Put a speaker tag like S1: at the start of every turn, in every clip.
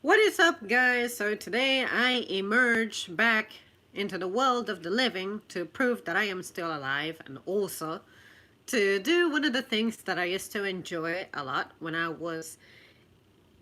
S1: What is up, guys? So today I emerge back into the world of the living to prove that I am still alive, and also to do one of the things that I used to enjoy a lot when I was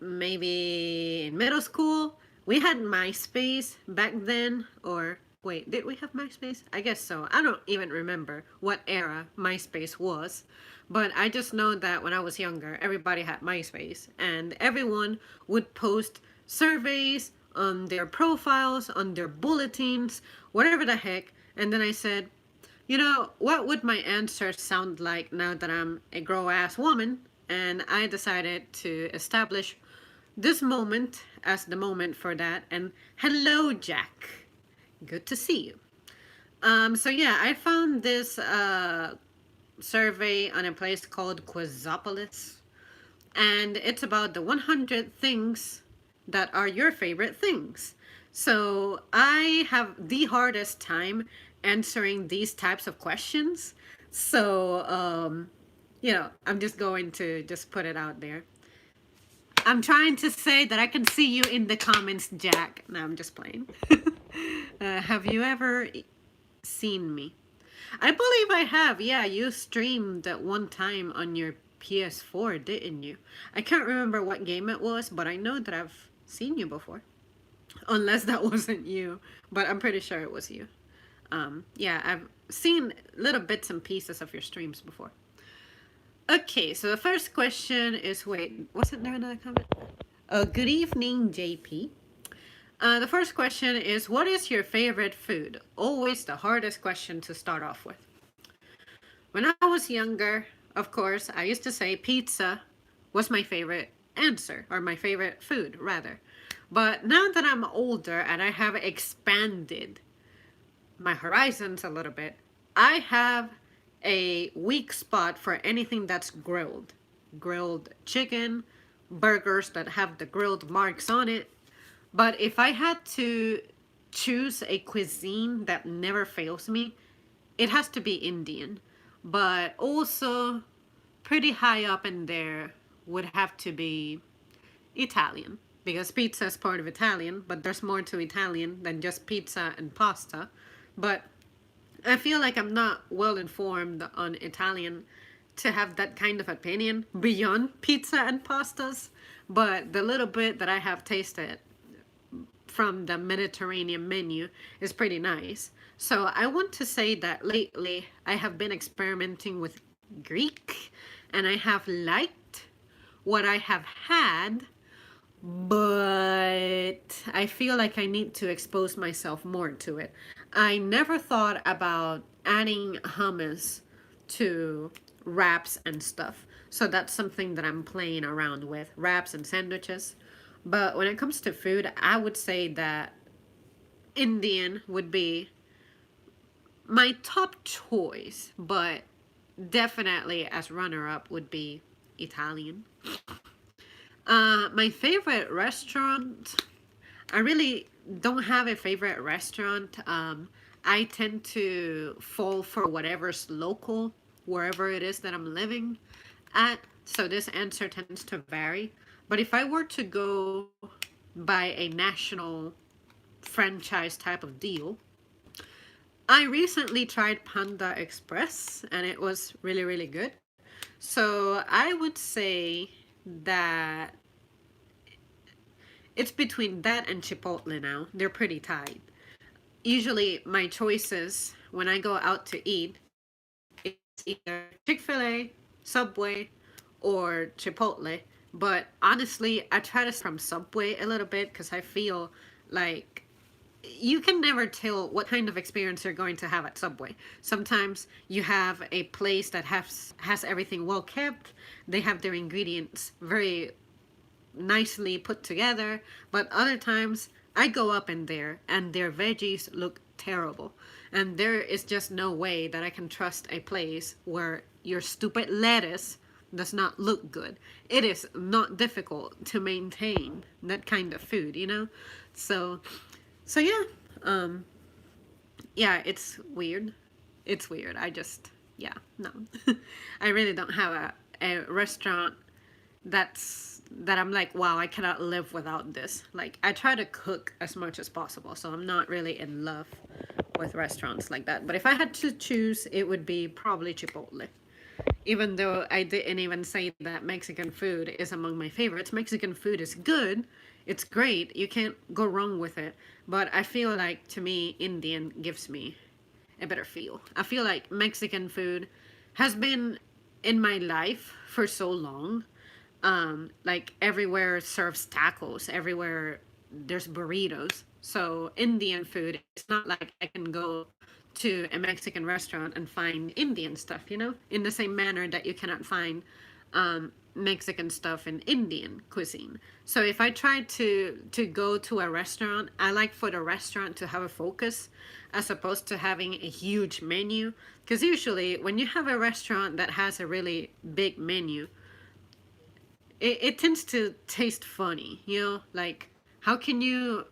S1: maybe in middle school. We had MySpace back then, or wait, did we have MySpace? I guess so. I don't even remember what era MySpace was, but I just know that when I was younger, everybody had MySpace, and everyone would post surveys on their profiles, on their bulletins, whatever the heck. And then I said, what would my answer sound like now that I'm a grown ass woman? And I decided to establish this moment as the moment for that. And hello, Jack. Good to see you. So yeah, I found this survey on a place called Quizzopolis, and it's about the 100 things that are your favorite things. So I have the hardest time answering these types of questions. So, I'm just going to just put it out there. I'm trying to say that I can see you in the comments, Jack. No, I'm just playing. Have you ever seen me? I believe I have. Yeah, you streamed at one time on your PS4, didn't you? I can't remember what game it was, but I know that I've seen you before. Unless that wasn't you, but I'm pretty sure it was you. Yeah, I've seen little bits and pieces of your streams before. Okay, so the first question is, wait, wasn't there another comment? Good evening, JP. The first question is, what is your favorite food? Always the hardest question to start off with. When I was younger, of course, I used to say pizza was my favorite answer, or my favorite food, rather. But now that I'm older and I have expanded my horizons a little bit, I have a weak spot for anything that's grilled. Grilled chicken, burgers that have the grilled marks on it. But if I had to choose a cuisine that never fails me, it has to be Indian. But also, pretty high up in there would have to be Italian. Because pizza is part of Italian, but there's more to Italian than just pizza and pasta. But I feel like I'm not well informed on Italian to have that kind of opinion beyond pizza and pastas. But the little bit that I have tasted from the Mediterranean menu is pretty nice. So I want to say that lately I have been experimenting with Greek, and I have liked what I have had, but I feel like I need to expose myself more to it. I never thought about adding hummus to wraps and stuff. So that's something that I'm playing around with, wraps and sandwiches. But when it comes to food, I would say that Indian would be my top choice, but definitely as runner up would be Italian. My favorite restaurant, I really don't have a favorite restaurant. I tend to fall for whatever's local, wherever it is that I'm living at. So this answer tends to vary. But if I were to go by a national franchise type of deal, I recently tried Panda Express and it was really, really good. So I would say that it's between that and Chipotle now. They're pretty tight. Usually, my choices when I go out to eat is either Chick-fil-A, Subway, or Chipotle. But honestly, I try to from Subway a little bit because I feel like you can never tell what kind of experience you're going to have at Subway. Sometimes you have a place that has everything well kept. They have their ingredients very nicely put together, but other times I go up in there and their veggies look terrible. And there is just no way that I can trust a place where your stupid lettuce does not look good. It is not difficult to maintain that kind of food, you know? So so yeah, um yeah, it's weird. It's weird. I just yeah, no. I really don't have a restaurant that's that I'm like, wow, I cannot live without this. Like, I try to cook as much as possible, so I'm not really in love with restaurants like that. But if I had to choose, it would be probably Chipotle. Even though I didn't even say that Mexican food is among my favorites, Mexican food is good. It's great. You can't go wrong with it. But I feel like, to me, Indian gives me a better feel. I feel like Mexican food has been in my life for so long. Like everywhere serves tacos, everywhere there's burritos. So Indian food, it's not like I can go to a Mexican restaurant and find Indian stuff, in the same manner that you cannot find Mexican stuff in Indian cuisine. So if I try to go to a restaurant, I like for the restaurant to have a focus as opposed to having a huge menu. Because usually when you have a restaurant that has a really big menu, it tends to taste funny. Like, how can you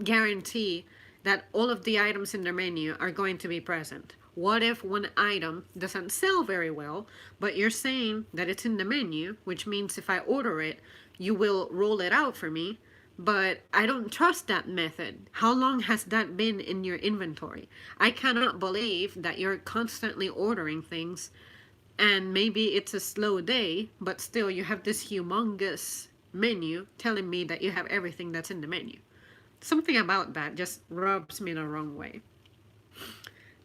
S1: guarantee that all of the items in the menu are going to be present? What if one item doesn't sell very well, but you're saying that it's in the menu, which means if I order it, you will roll it out for me, but I don't trust that method. How long has that been in your inventory? I cannot believe that you're constantly ordering things and maybe it's a slow day, but still you have this humongous menu telling me that you have everything that's in the menu. Something about that just rubs me the wrong way.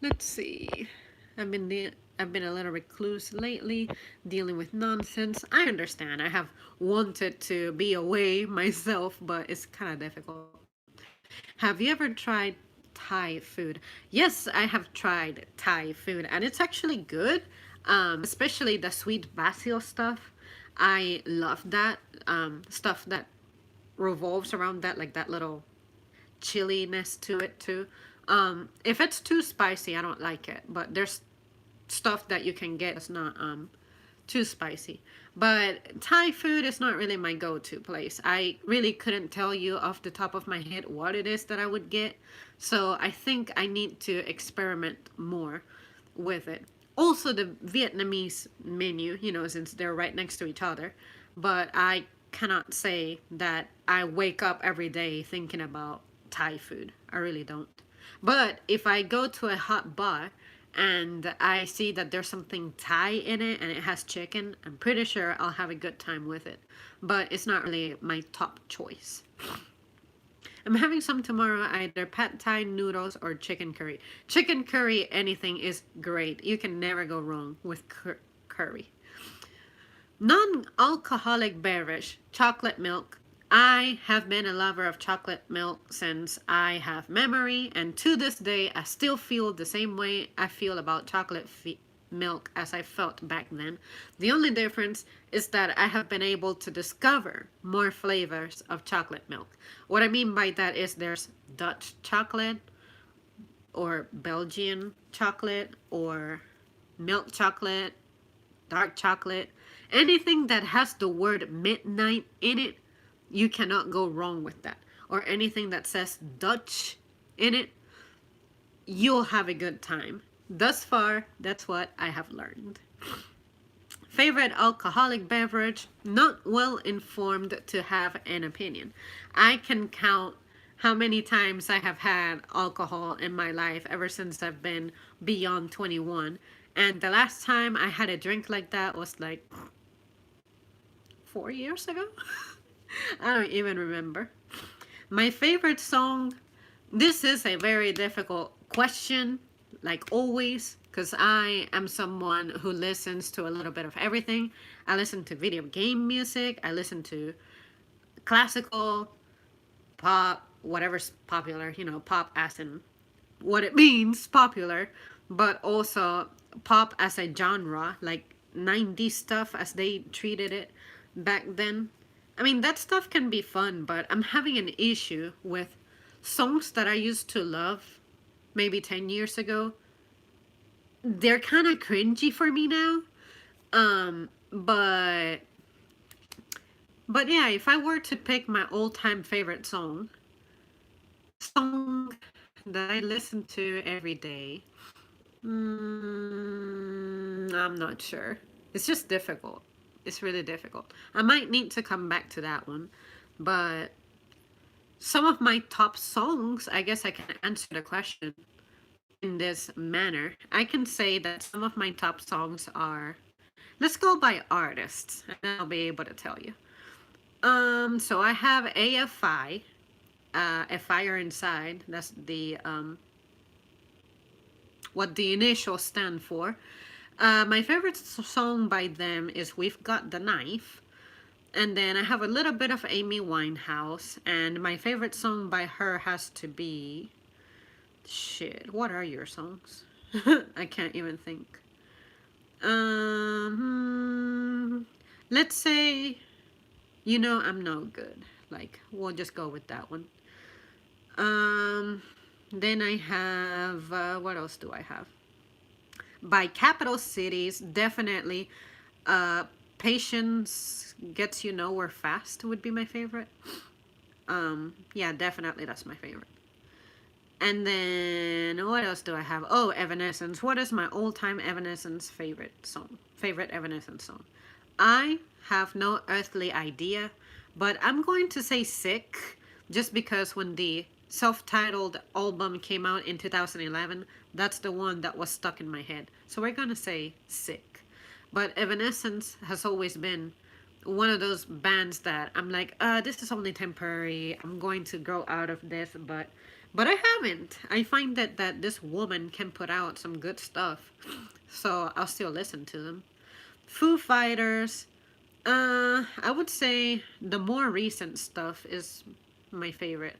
S1: Let's see. I've been a little recluse lately, dealing with nonsense. I understand. I have wanted to be away myself, but it's kind of difficult. Have you ever tried Thai food? Yes, I have tried Thai food, and it's actually good. Especially the sweet basil stuff. I love that stuff that revolves around that, like that little chilliness to it too. If it's too spicy, I don't like it. But there's stuff that you can get that's not too spicy. But Thai food is not really my go-to place. I really couldn't tell you off the top of my head what it is that I would get. So I think I need to experiment more with it. Also, the Vietnamese menu, since they're right next to each other. But I cannot say that I wake up every day thinking about Thai food. I really don't. But if I go to a hot bar and I see that there's something Thai in it and it has chicken, I'm pretty sure I'll have a good time with it. But it's not really my top choice. I'm having some tomorrow, either pad thai noodles or chicken curry. Chicken curry, anything is great. You can never go wrong with curry. Non-alcoholic beverage, chocolate milk. I have been a lover of chocolate milk since I have memory, and to this day, I still feel the same way I feel about milk as I felt back then. The only difference is that I have been able to discover more flavors of chocolate milk. What I mean by that is there's Dutch chocolate, or Belgian chocolate, or milk chocolate, dark chocolate. Anything that has the word midnight in it, you cannot go wrong with that. Or anything that says Dutch in it, you'll have a good time. Thus far, that's what I have learned. Favorite alcoholic beverage? Not well informed to have an opinion. I can count how many times I have had alcohol in my life ever since I've been beyond 21. And the last time I had a drink like that was like 4 years ago. I don't even remember. My favorite song, this is a very difficult question, like always, because I am someone who listens to a little bit of everything. I listen to video game music, I listen to classical, pop, whatever's popular, pop as in what it means, popular, but also pop as a genre, like 90s stuff as they treated it back then. I mean, that stuff can be fun, but I'm having an issue with songs that I used to love maybe 10 years ago. They're kind of cringy for me now. But yeah, if I were to pick my all-time favorite song that I listen to every day, I'm not sure. It's just difficult. It's really difficult. I might need to come back to that one. But some of my top songs, I guess I can answer the question in this manner. I can say that some of my top songs are, let's go by artists, and then I'll be able to tell you. So I have AFI, A Fire Inside. That's the what the initials stand for. My favorite song by them is We've Got the Knife. And then I have a little bit of Amy Winehouse. And my favorite song by her has to be. Shit, what are your songs? I can't even think. Let's say, You Know I'm No Good. Like, we'll just go with that one. Um, then I have, what else do I have? By Capital Cities, definitely Patience Gets You Nowhere Fast would be my favorite. Yeah, definitely that's my favorite. And then what else do I have? Oh, Evanescence. What is my all-time Evanescence favorite song? Favorite Evanescence song? I have no earthly idea, but I'm going to say Sick, just because when the self-titled album came out in 2011, that's the one that was stuck in my head. So we're going to say Sick. But Evanescence has always been one of those bands that I'm like, this is only temporary. I'm going to grow out of this, but I haven't. I find that this woman can put out some good stuff, so I'll still listen to them. Foo Fighters. I would say the more recent stuff is my favorite.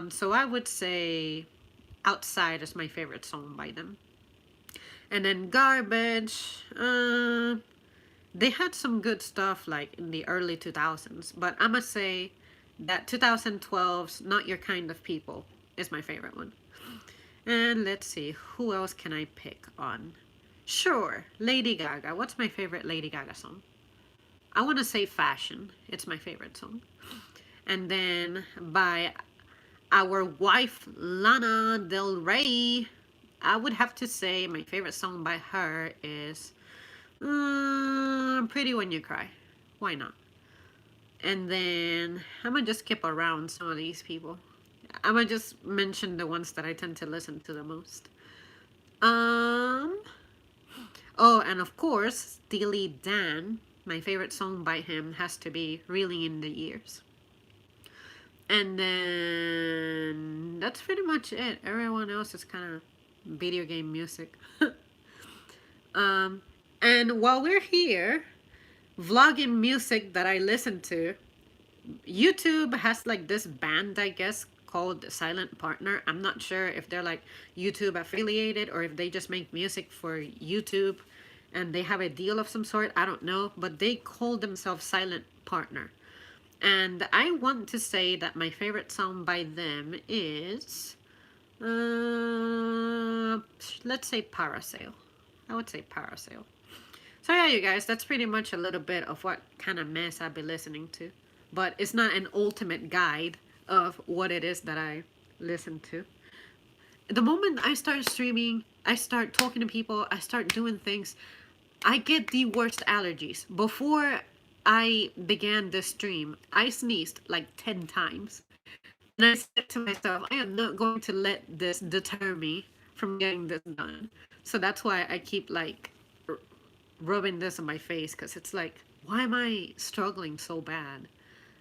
S1: So I would say Outside is my favorite song by them. And then Garbage. They had some good stuff like in the early 2000s, but I must say that 2012's Not Your Kind of People is my favorite one. And let's see, who else can I pick on? Sure, Lady Gaga. What's my favorite Lady Gaga song? I want to say Fashion. It's my favorite song. And then by our wife Lana Del Rey, I would have to say my favorite song by her is Pretty When You Cry. Why not? And then I'm gonna just skip around some of these people. I'm gonna just mention the ones that I tend to listen to the most. Um. Oh, and of course, Steely Dan. My favorite song by him has to be "Reeling in the Years." And then that's pretty much it. Everyone else is kind of video game music. um, and while we're here, vlogging music that I listen to, YouTube has like this band, I guess, called Silent Partner. I'm not sure if they're like YouTube affiliated or if they just make music for YouTube and they have a deal of some sort. I don't know, but they call themselves Silent Partner. And I want to say that my favorite song by them is, let's say Parasail. I would say Parasail. So yeah, you guys, that's pretty much a little bit of what kind of mess I've been listening to. But it's not an ultimate guide of what it is that I listen to. The moment I start streaming, I start talking to people, I start doing things, I get the worst allergies. Before I began this stream, I sneezed like 10 times. And I said to myself, I am not going to let this deter me from getting this done. So that's why I keep like rubbing this on my face, because it's like, why am I struggling so bad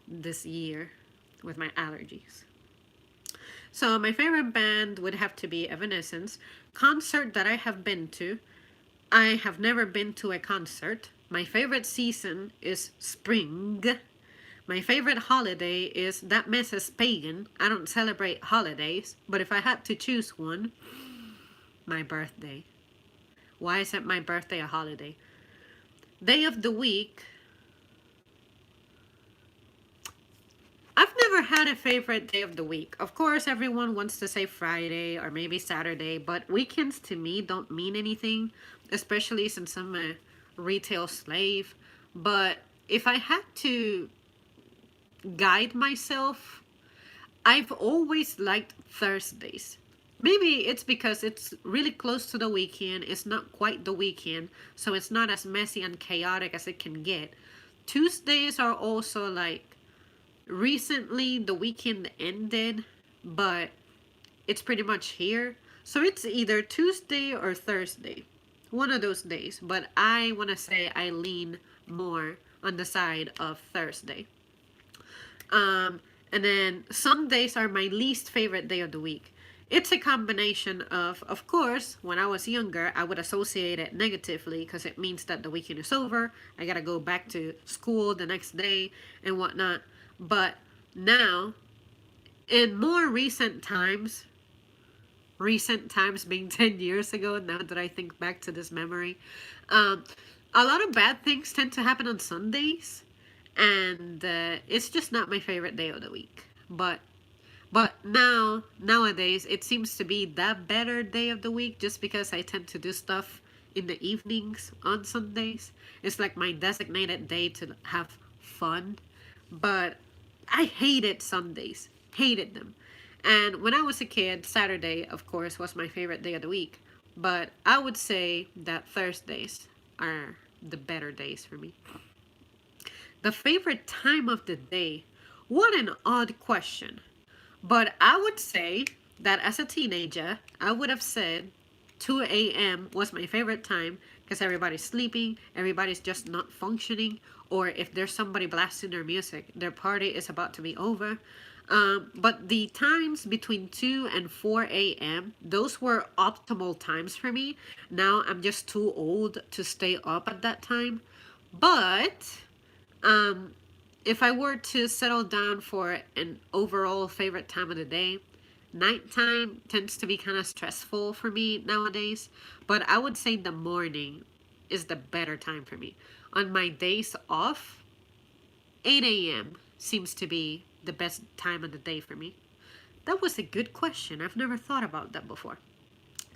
S1: this year with my allergies? So my favorite band would have to be Evanescence. Concert that I have been to, I have never been to a concert. My favorite season is spring. My favorite holiday is That Mess is Pagan. I don't celebrate holidays, but if I had to choose one, my birthday. Why isn't my birthday a holiday? Day of the week. I've never had a favorite day of the week. Of course, everyone wants to say Friday or maybe Saturday, but weekends to me don't mean anything, especially since I'm a retail slave. But if I had to guide myself, I've always liked Thursdays Maybe it's because it's really close to the weekend. It's not quite the weekend, so it's not as messy and chaotic as it can get. Tuesdays are also like recently the weekend ended, but it's pretty much here. So it's either Tuesday or Thursday, one of those days. But I want to say I lean more on the side of Thursday. Um, and then Sundays are my least favorite day of the week. It's a combination of course, when I was younger, I would associate it negatively because it means that the weekend is over. I gotta go back to school the next day and whatnot. But now, in more recent times being 10 years ago, now that I think back to this memory, um, a lot of bad things tend to happen on Sundays, and it's just not my favorite day of the week. But nowadays it seems to be that better day of the week just because I tend to do stuff in the evenings on Sundays. It's like my designated day to have fun. But I hated Sundays. Hated them. And when I was a kid, Saturday, of course, was my favorite day of the week. But I would say that Thursdays are the better days for me. The favorite time of the day. What an odd question. But I would say that as a teenager, I would have said 2 a.m. was my favorite time because everybody's sleeping, everybody's just not functioning, or if there's somebody blasting their music, their party is about to be over. But the times between 2 and 4 a.m., those were optimal times for me. Now I'm just too old to stay up at that time. But um, if I were to settle down for an overall favorite time of the day, nighttime tends to be kind of stressful for me nowadays, but I would say the morning is the better time for me. On my days off, 8 a.m. seems to be the best time of the day for me. That was a good question. I've never thought about that before.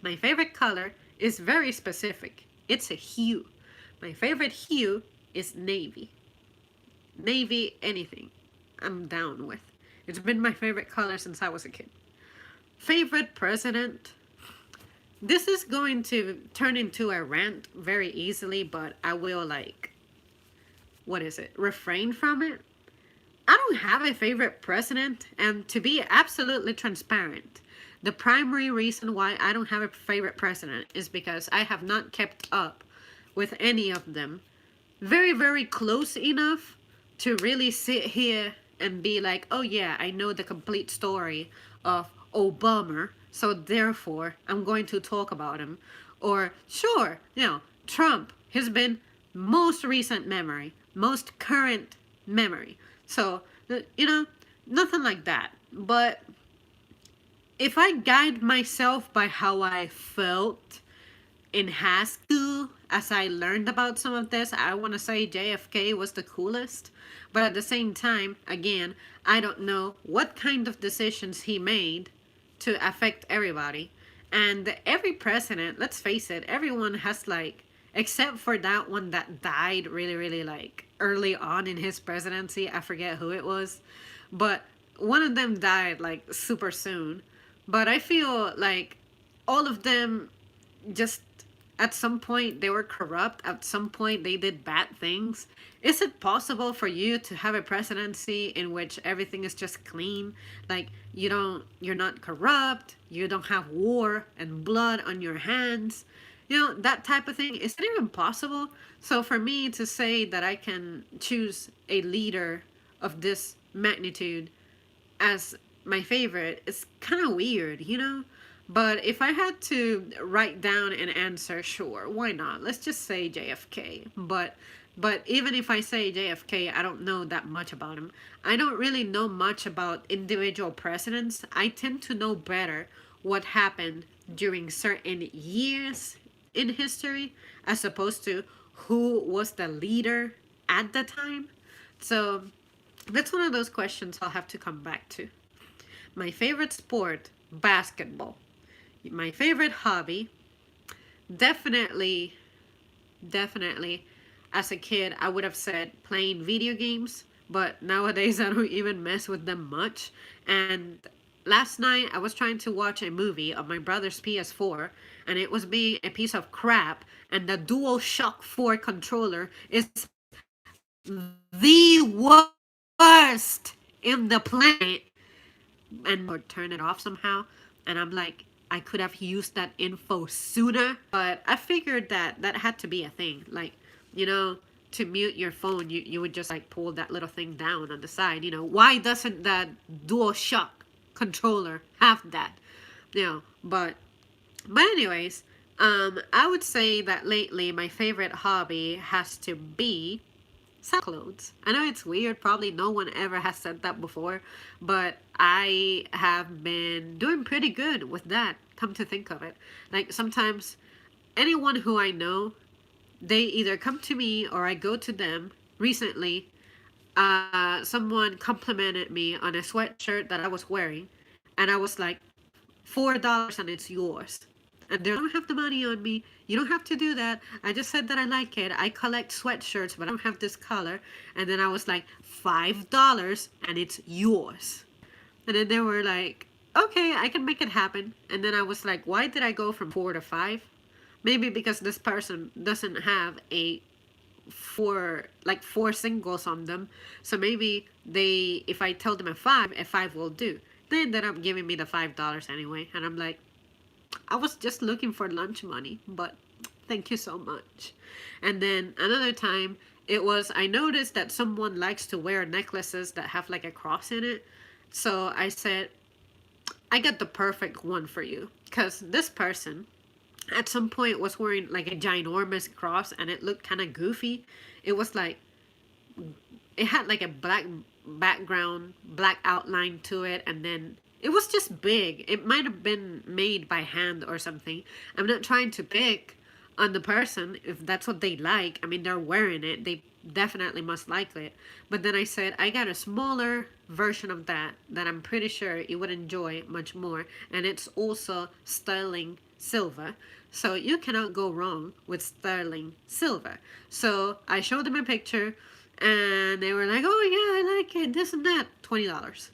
S1: My favorite color is very specific. It's a hue. My favorite hue is navy. Navy, anything, I'm down with. It's been my favorite color since I was a kid. Favorite president? This is going to turn into a rant very easily, but I will, like, what is it? Refrain from it. I don't have a favorite president, and to be absolutely transparent, the primary reason why I don't have a favorite president is because I have not kept up with any of them very, very close enough to really sit here and be like, oh yeah, I know the complete story of Obama, so therefore I'm going to talk about him. Or, sure, Trump has been most recent memory, most current memory. So, nothing like that. But if I guide myself by how I felt in high school, as I learned about some of this, I want to say JFK was the coolest. But at the same time, again, I don't know what kind of decisions he made to affect everybody. And every president, let's face it, everyone has like, except for that one that died really, really like early on in his presidency. I forget who it was. But one of them died like super soon. But I feel like all of them just at some point they were corrupt, at some point they did bad things. Is it possible for you to have a presidency in which everything is just clean? Like you're not corrupt, you don't have war and blood on your hands. That type of thing. Is it even possible? So for me to say that I can choose a leader of this magnitude as my favorite is kind of weird. But if I had to write down an answer, sure, why not? Let's just say JFK. But even if I say JFK, I don't know that much about him. I don't really know much about individual presidents. I tend to know better what happened during certain years in history as opposed to who was the leader at the time. So that's one of those questions I'll have to come back to. My favorite sport, basketball. My favorite hobby, definitely, definitely, as a kid, I would have said playing video games, but nowadays I don't even mess with them much. And last night I was trying to watch a movie on my brother's PS4, and it was being a piece of crap, and the DualShock 4 controller is the worst in the planet, and or turn it off somehow. And I'm like, I could have used that info sooner, but I figured that that had to be a thing. Like, you know, to mute your phone, you would just like pull that little thing down on the side. You know, why doesn't that DualShock controller have that? You know, but anyways, I would say that lately my favorite hobby has to be sell clothes. I know it's weird, probably no one ever has said that before, but I have been doing pretty good with that, come to think of it. Like sometimes anyone who I know, they either come to me or I go to them. Recently, someone complimented me on a sweatshirt that I was wearing, and I was like, $4 and it's yours. And they don't have the money on me. You don't have to do that. I just said that I like it. I collect sweatshirts, but I don't have this color. And then I was like, $5 and it's yours. And then they were like, okay, I can make it happen. And then I was like, why did I go from 4 to 5? Maybe because this person doesn't have a four singles on them. So maybe they, if I tell them a five will do. They ended up giving me the $5 anyway. And I'm like, I was just looking for lunch money, but thank you so much. And then another time, it was, I noticed that someone likes to wear necklaces that have like a cross in it. So I said, I got the perfect one for you. Because this person at some point was wearing like a ginormous cross and it looked kind of goofy. It was like, it had like a black background, black outline to it, and then it was just big. It might have been made by hand or something. I'm not trying to pick on the person if that's what they like. I mean, they're wearing it. They definitely must like it. But then I said, I got a smaller version of that I'm pretty sure you would enjoy much more. And it's also sterling silver. So you cannot go wrong with sterling silver. So I showed them a picture and they were like, oh yeah, I like it, this and that. $20.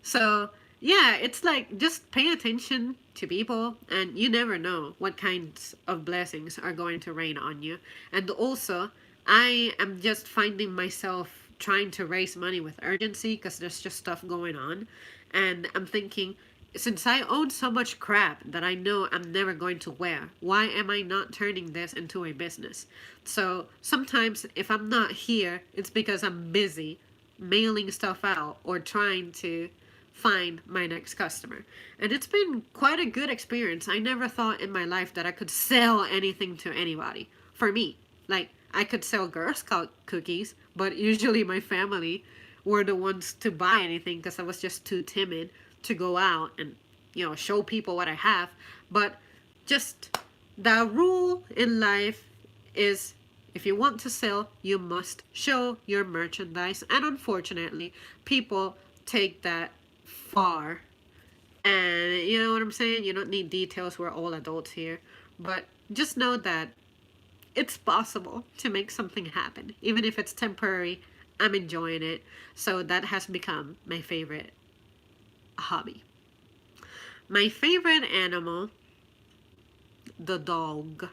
S1: So yeah, it's like just pay attention to people, and you never know what kinds of blessings are going to rain on you. And also, I am just finding myself trying to raise money with urgency because there's just stuff going on. And I'm thinking, since I own so much crap that I know I'm never going to wear, why am I not turning this into a business? So sometimes if I'm not here, it's because I'm busy mailing stuff out or trying to find my next customer. And it's been quite a good experience. I never thought in my life that I could sell anything to anybody. For me, like I could sell Girl Scout cookies, but usually my family were the ones to buy anything because I was just too timid to go out and, show people what I have. But just the rule in life is if you want to sell, you must show your merchandise. And unfortunately, people take that far. And you know what I'm saying? You don't need details. We're all adults here. But just know that it's possible to make something happen. Even if it's temporary, I'm enjoying it. So that has become my favorite hobby. My favorite animal, the dog.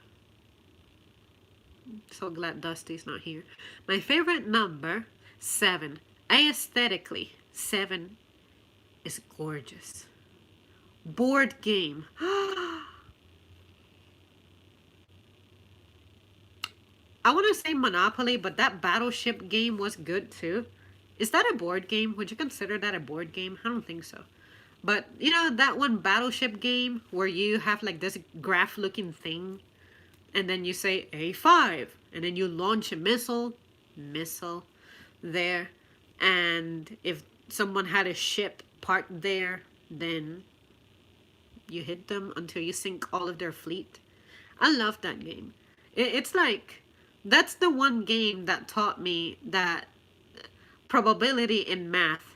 S1: So glad Dusty's not here. My favorite number, 7. Aesthetically, 7 is gorgeous. Board game. I want to say Monopoly, but that Battleship game was good too. Is that a board game? Would you consider that a board game? I don't think so. But you know that one Battleship game where you have like this graph looking thing and then you say A5 and then you launch a missile there, and if someone had a ship parked there, then you hit them until you sink all of their fleet. I love that game. It's like that's the one game that taught me that probability in math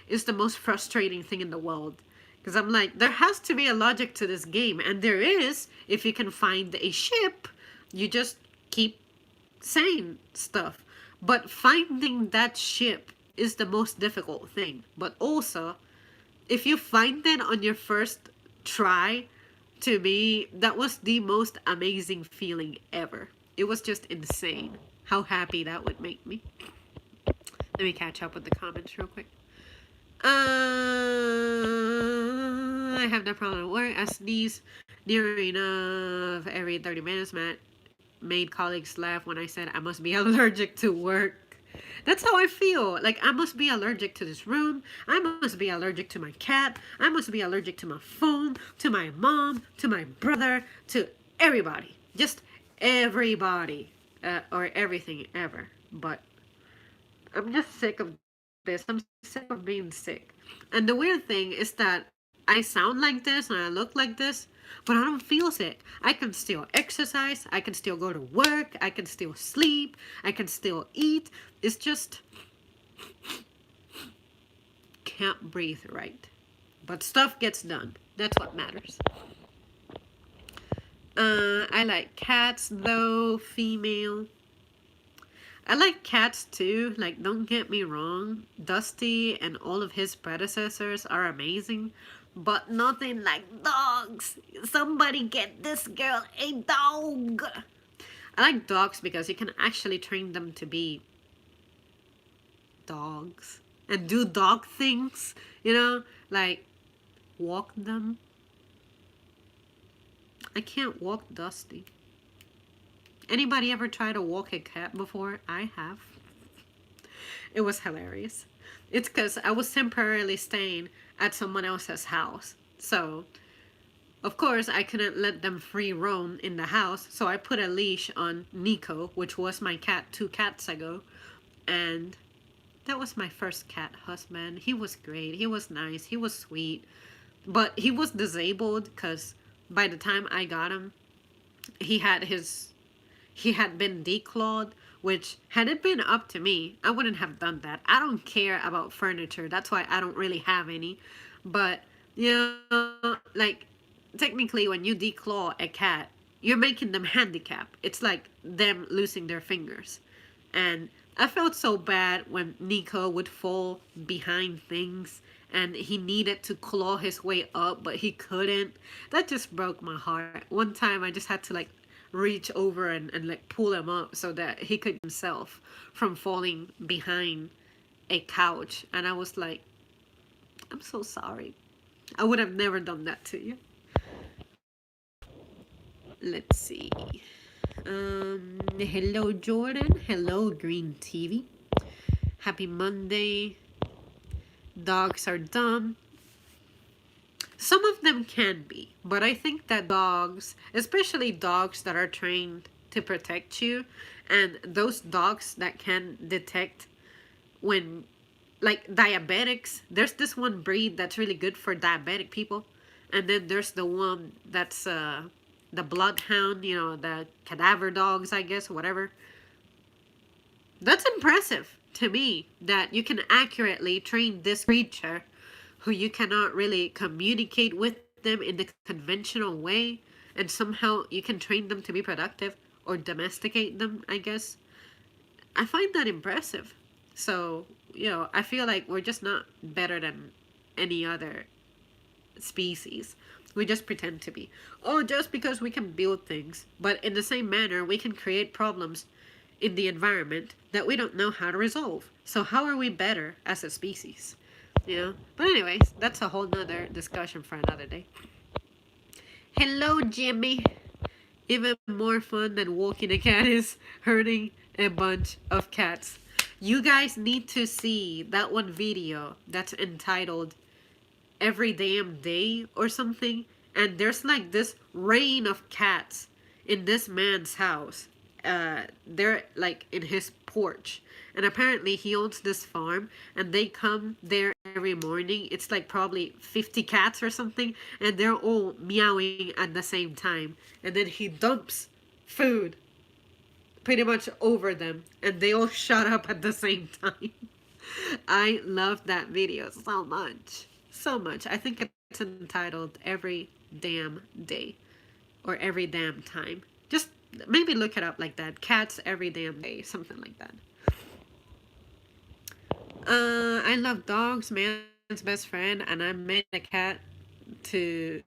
S1: is the most frustrating thing in the world. Because I'm like, there has to be a logic to this game. And there is, if you can find a ship, you just keep saying stuff. But finding that ship is the most difficult thing. But also, If you find it on your first try, to me, that was the most amazing feeling ever. It was just insane how happy that would make me. Let me catch up with the comments real quick. I have no problem at work. I sneeze near enough every 30 minutes. Matt made colleagues laugh when I said I must be allergic to work. That's how I feel. Like, I must be allergic to this room. I must be allergic to my cat. I must be allergic to my phone, to my mom, to my brother, to everybody. Just everybody. Or everything ever. But I'm just sick of this. I'm sick of being sick. And the weird thing is that I sound like this and I look like this, but I don't feel sick. I can still exercise. I can still go to work. I can still sleep. I can still eat. It's just can't breathe right. But stuff gets done. That's what matters. I like cats though, female. I like cats too, like don't get me wrong. Dusty and all of his predecessors are amazing, but nothing like dogs. Somebody get this girl a dog. I like dogs because you can actually train them to be dogs and do dog things, like walk them. I can't walk Dusty. Anybody ever try to walk a cat before? I have. It was hilarious. It's because I was temporarily staying at someone else's house. So, of course, I couldn't let them free roam in the house. So I put a leash on Nico, which was my cat 2 cats ago. And that was my first cat husband. He was great. He was nice. He was sweet. But he was disabled because by the time I got him, he had been declawed, which had it been up to me, I wouldn't have done that. I don't care about furniture. That's why I don't really have any. But, like, technically when you declaw a cat, you're making them handicapped. It's like them losing their fingers. And I felt so bad when Nico would fall behind things and he needed to claw his way up, but he couldn't. That just broke my heart. One time I just had to like reach over and like pull him up so that he could himself from falling behind a couch. And I was like, I'm so sorry. I would have never done that to you. Let's see. Hello Jordan. Hello Green TV. Happy Monday. Dogs are dumb. Some of them can be, but I think that dogs, especially dogs that are trained to protect you, and those dogs that can detect when, like diabetics, there's this one breed that's really good for diabetic people, and then there's the one that's the bloodhound, the cadaver dogs, I guess, whatever. That's impressive to me that you can accurately train this creature who you cannot really communicate with them in the conventional way, and somehow you can train them to be productive or domesticate them, I guess. I find that impressive. So, I feel like we're just not better than any other species. We just pretend to be. Oh, just because we can build things. But in the same manner, we can create problems in the environment that we don't know how to resolve. So how are we better as a species? But anyways, that's a whole nother discussion for another day. Hello, Jimmy. Even more fun than walking a cat is herding a bunch of cats. You guys need to see that one video that's entitled Every Damn Day or something. And there's like this rain of cats in this man's house. They're like in his porch, and apparently he owns this farm, and they come there every morning. It's like probably 50 cats or something, and they're all meowing at the same time, and then he dumps food pretty much over them, and they all shut up at the same time. I love that video so much, so much. I think it's entitled Every Damn Day or Every Damn Time. Just maybe look it up like that. Cats every damn day, something like that. I love dogs, man. best friend, and I made a cat to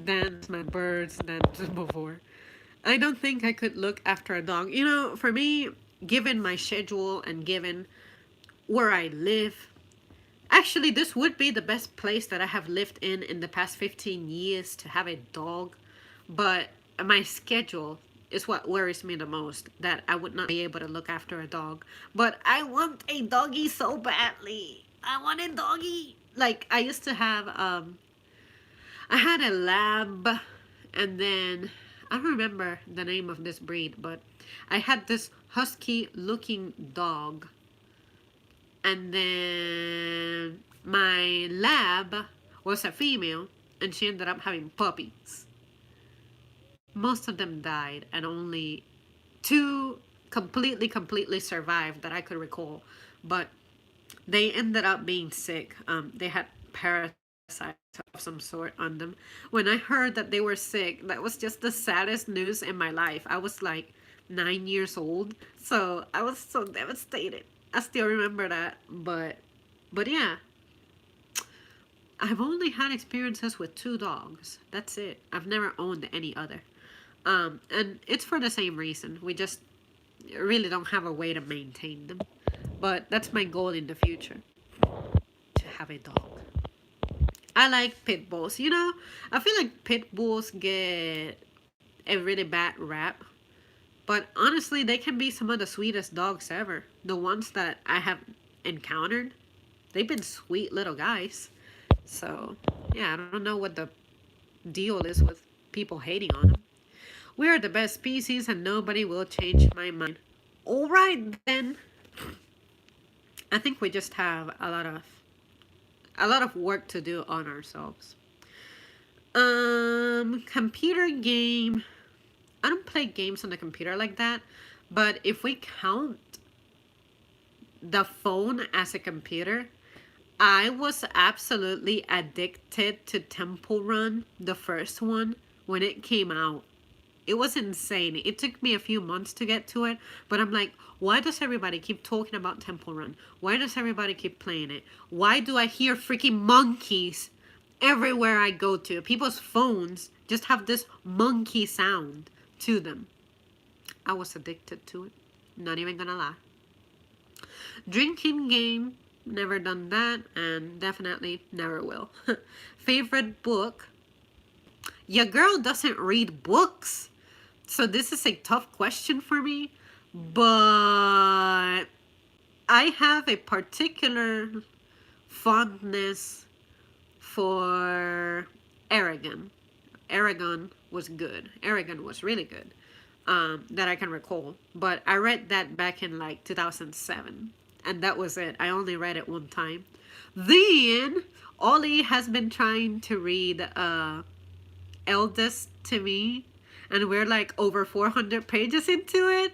S1: dance my birds dance before. I don't think I could look after a dog. You know, for me, given my schedule and given where I live, actually, this would be the best place that I have lived in the past 15 years to have a dog. But my schedule is what worries me the most, that I would not be able to look after a dog. But I want a doggy so badly. I want a doggy. Like, I used to have, I had a lab, and then I don't remember the name of this breed, but I had this husky looking dog, and then my lab was a female, and she ended up having puppies. Most of them died, and only two completely survived that I could recall. But they ended up being sick. They had parasites of some sort on them. When I heard that they were sick, that was just the saddest news in my life. I was like 9 years old, so I was so devastated. I still remember that, but yeah, I've only had experiences with two dogs. That's it. I've never owned any other. And it's for the same reason. We just really don't have a way to maintain them. But that's my goal in the future, to have a dog. I like pit bulls. You know, I feel like pit bulls get a really bad rap. But honestly, they can be some of the sweetest dogs ever. The ones that I have encountered, they've been sweet little guys. So, yeah, I don't know what the deal is with people hating on them. We are the best species and nobody will change my mind. Alright then. I think we just have a lot of work to do on ourselves. Computer game. I don't play games on the computer like that, but if we count the phone as a computer, I was absolutely addicted to Temple Run, the first one, when it came out. It was insane. It took me a few months to get to it, but I'm like, why does everybody keep talking about Temple Run? Why does everybody keep playing it? Why do I hear freaking monkeys everywhere I go to? People's phones just have this monkey sound to them. I was addicted to it. Not even gonna lie. Drinking game, never done that, and definitely never will. Favorite book? Your girl doesn't read books. So this is a tough question for me, but I have a particular fondness for Aragon. Aragon was good. Aragon was really good, that I can recall. But I read that back in like 2007, and that was it. I only read it one time. Then Ollie has been trying to read Eldest to Me, and we're like over 400 pages into it,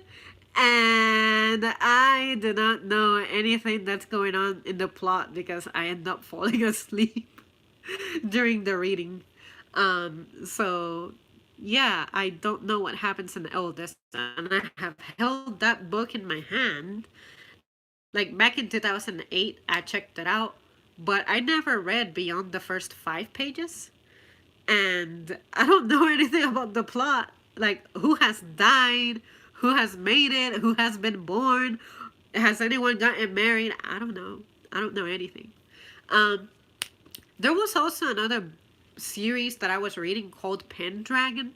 S1: and I do not know anything that's going on in the plot because I end up falling asleep during the reading. So yeah, I don't know what happens in the Eldest, and I have held that book in my hand. Like back in 2008, I checked it out, but I never read beyond the first 5 pages, and I don't know anything about the plot. Like, who has died, who has made it, who has been born, has anyone gotten married? I don't know. I don't know anything. Um, there was also another series that I was reading called Pendragon,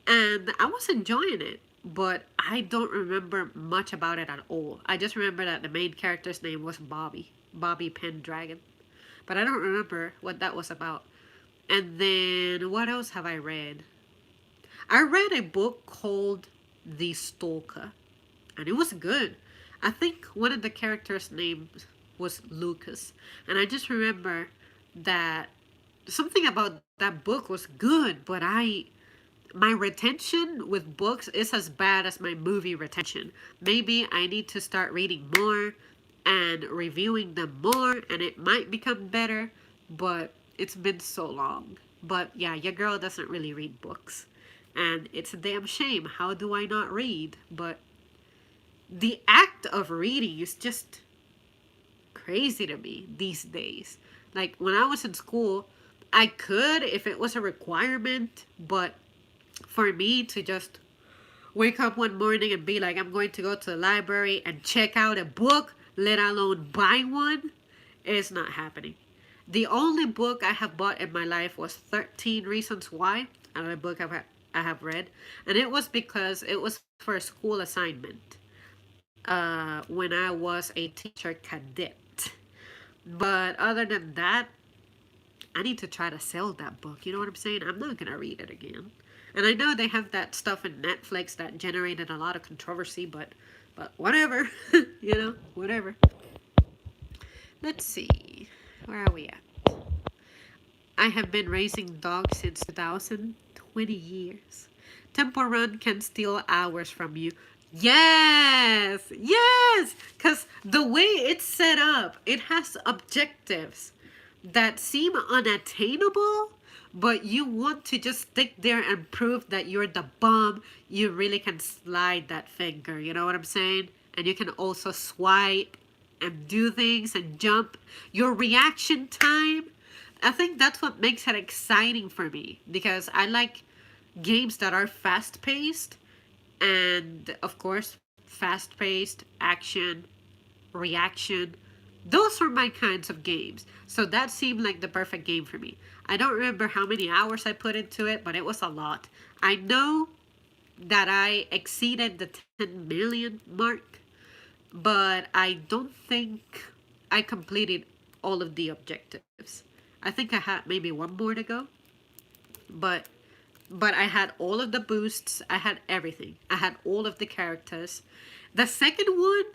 S1: and I was enjoying it, but I don't remember much about it at all. I just remember that the main character's name was Bobby Pendragon, but I don't remember what that was about. And then what else have I read? I read a book called The Stalker, and it was good. I think one of the characters' names was Lucas, and I just remember that something about that book was good, but my retention with books is as bad as my movie retention. Maybe I need to start reading more and reviewing them more, and it might become better, but it's been so long. But yeah, your girl doesn't really read books. And it's a damn shame. How do I not read? But the act of reading is just crazy to me these days. Like when I was in school, I could if it was a requirement, but for me to just wake up one morning and be like, I'm going to go to the library and check out a book, let alone buy one, is not happening. The only book I have bought in my life was 13 Reasons Why, another book I have read, and it was because it was for a school assignment when I was a teacher cadet. But other than that, I need to try to sell that book. You know what I'm saying? I'm not gonna read it again. And I know they have that stuff in Netflix that generated a lot of controversy, but whatever. Whatever. Let's see. Where are we at? I have been raising dogs since 2020 years. Temple Run can steal hours from you. Yes, yes, because the way it's set up, it has objectives that seem unattainable, but you want to just stick there and prove that you're the bomb. You really can slide that finger, you know what I'm saying? And you can also swipe and do things and jump. Your reaction time, I think that's what makes it exciting for me because I like games that are fast paced and, of course, fast paced action, reaction. Those were my kinds of games. So that seemed like the perfect game for me. I don't remember how many hours I put into it, but it was a lot. I know that I exceeded the 10 million mark, but I don't think I completed all of the objectives. I think I had maybe one more to go, but I had all of the boosts. I had everything. I had all of the characters. The second one,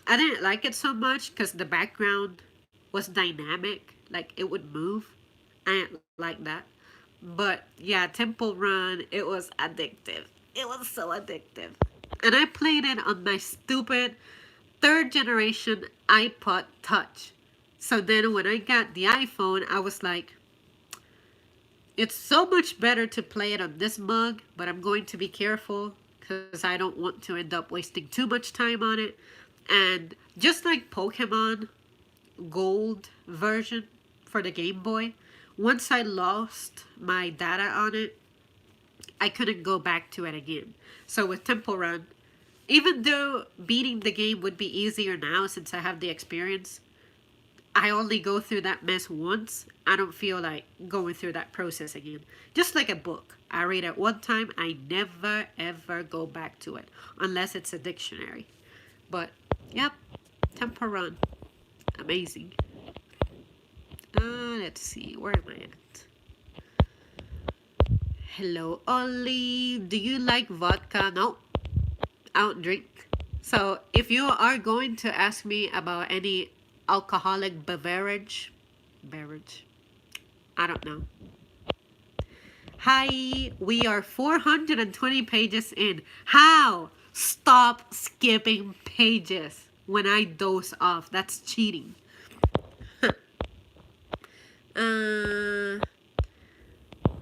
S1: I didn't like it so much because the background was dynamic, like it would move. I didn't like that. But yeah, Temple Run, it was addictive. It was so addictive. And I played it on my stupid third generation iPod Touch. So then when I got the iPhone, I was like, it's so much better to play it on this mug, but I'm going to be careful because I don't want to end up wasting too much time on it. And just like Pokemon Gold version for the Game Boy, once I lost my data on it, I couldn't go back to it again. So with Temple Run, even though beating the game would be easier now since I have the experience, I only go through that mess once. I don't feel like going through that process again. Just like a book. I read it one time, I never ever go back to it unless it's a dictionary. But yep, Temple Run. Amazing. Let's see, where am I at? Hello, Ollie. Do you like vodka? No, I don't drink. So if you are going to ask me about any alcoholic beverage, I don't know. Hi, we are 420 pages in. How? Stop skipping pages when I doze off. That's cheating. uh,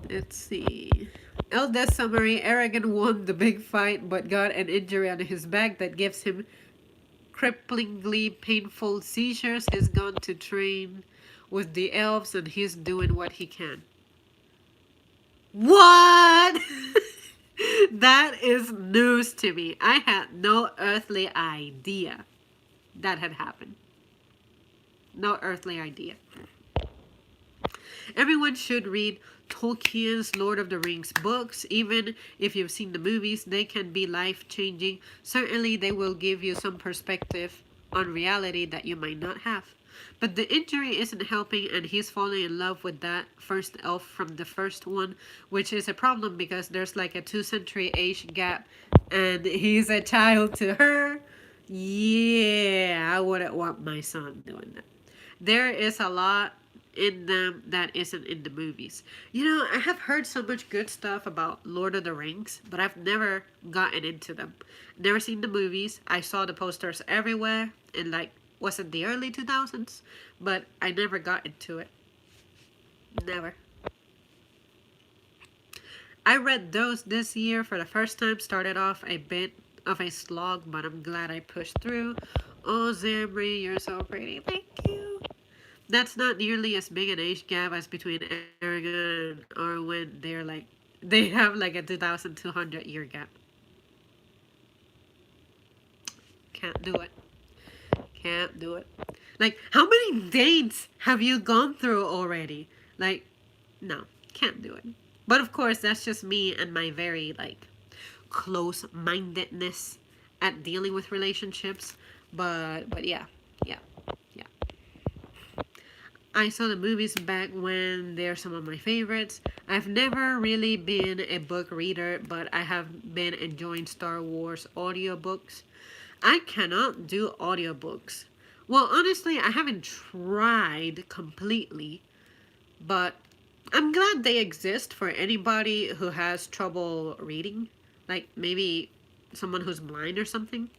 S1: let's see. Elda's summary: Aragorn won the big fight but got an injury on his back that gives him cripplingly painful seizures. He's gone to train with the elves and he's doing what he can. What? That is news to me. I had no earthly idea that had happened. No earthly idea. Everyone should read Tolkien's Lord of the Rings books. Even if you've seen the movies, they can be life-changing. Certainly, they will give you some perspective on reality that you might not have. But the injury isn't helping, and he's falling in love with that first elf from the first one, which is a problem because there's like a 2-century age gap, and he's a child to her. Yeah, I wouldn't want my son doing that. There is a lot in them that isn't in the movies. You know, I have heard so much good stuff about Lord of the Rings, but I've never gotten into them. Never seen the movies. I saw the posters everywhere in like, was it the early 2000s? But I never got into it. Never. I read those this year for the first time. Started off a bit of a slog, but I'm glad I pushed through. Oh, Zambri, you're so pretty. Thank you. That's not nearly as big an age gap as between Aragon and Arwen. They have like a 2,200 year gap. Can't do it. Can't do it. Like, how many dates have you gone through already? Like, no, can't do it. But of course, that's just me and my very, like, close mindedness at dealing with relationships. But yeah, yeah, yeah. I saw the movies back when they're some of my favorites. I've never really been a book reader, but I have been enjoying Star Wars audiobooks. I cannot do audiobooks. Well, honestly, I haven't tried completely, but I'm glad they exist for anybody who has trouble reading. Like maybe someone who's blind or something.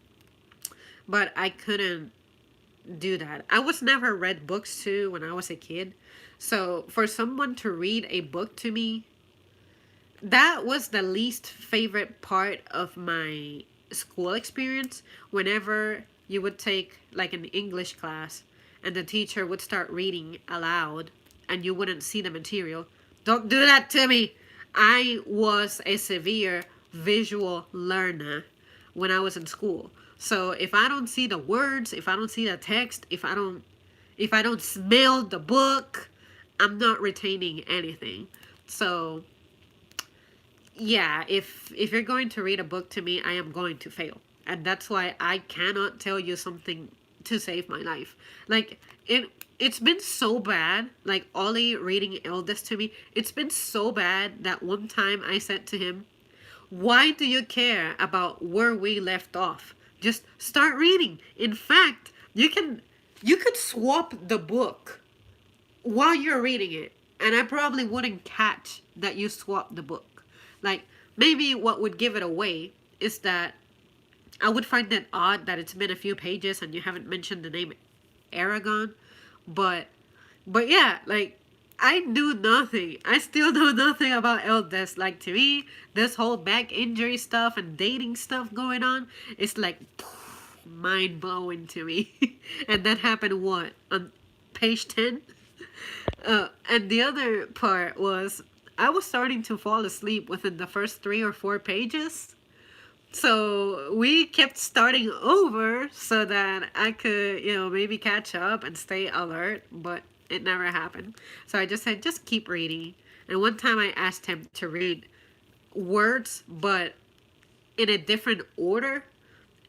S1: But I couldn't do that. I was never read books to when I was a kid. So for someone to read a book to me, that was the least favorite part of my school experience. Whenever you would take like an English class and the teacher would start reading aloud and you wouldn't see the material, don't do that to me. I was a severe visual learner when I was in school. So if I don't see the words, if I don't see the text, if I don't smell the book, I'm not retaining anything. So yeah, if you're going to read a book to me, I am going to fail. And that's why I cannot tell you something to save my life. Like it's been so bad, like Ollie reading Eldest to me, it's been so bad that one time I said to him, why do you care about where we left off? Just start reading. In fact, you could swap the book while you're reading it, and I probably wouldn't catch that you swapped the book. Like, maybe what would give it away is that I would find it odd that it's been a few pages and you haven't mentioned the name Aragon, but yeah, like I knew nothing. I still know nothing about Eldest. Like to me, this whole back injury stuff and dating stuff going on is like mind blowing to me. And that happened what on page 10? And the other part was I was starting to fall asleep within the first 3 or 4 pages. So we kept starting over so that I could, maybe catch up and stay alert, but it never happened. So I just said, just keep reading. And one time I asked him to read words, but in a different order.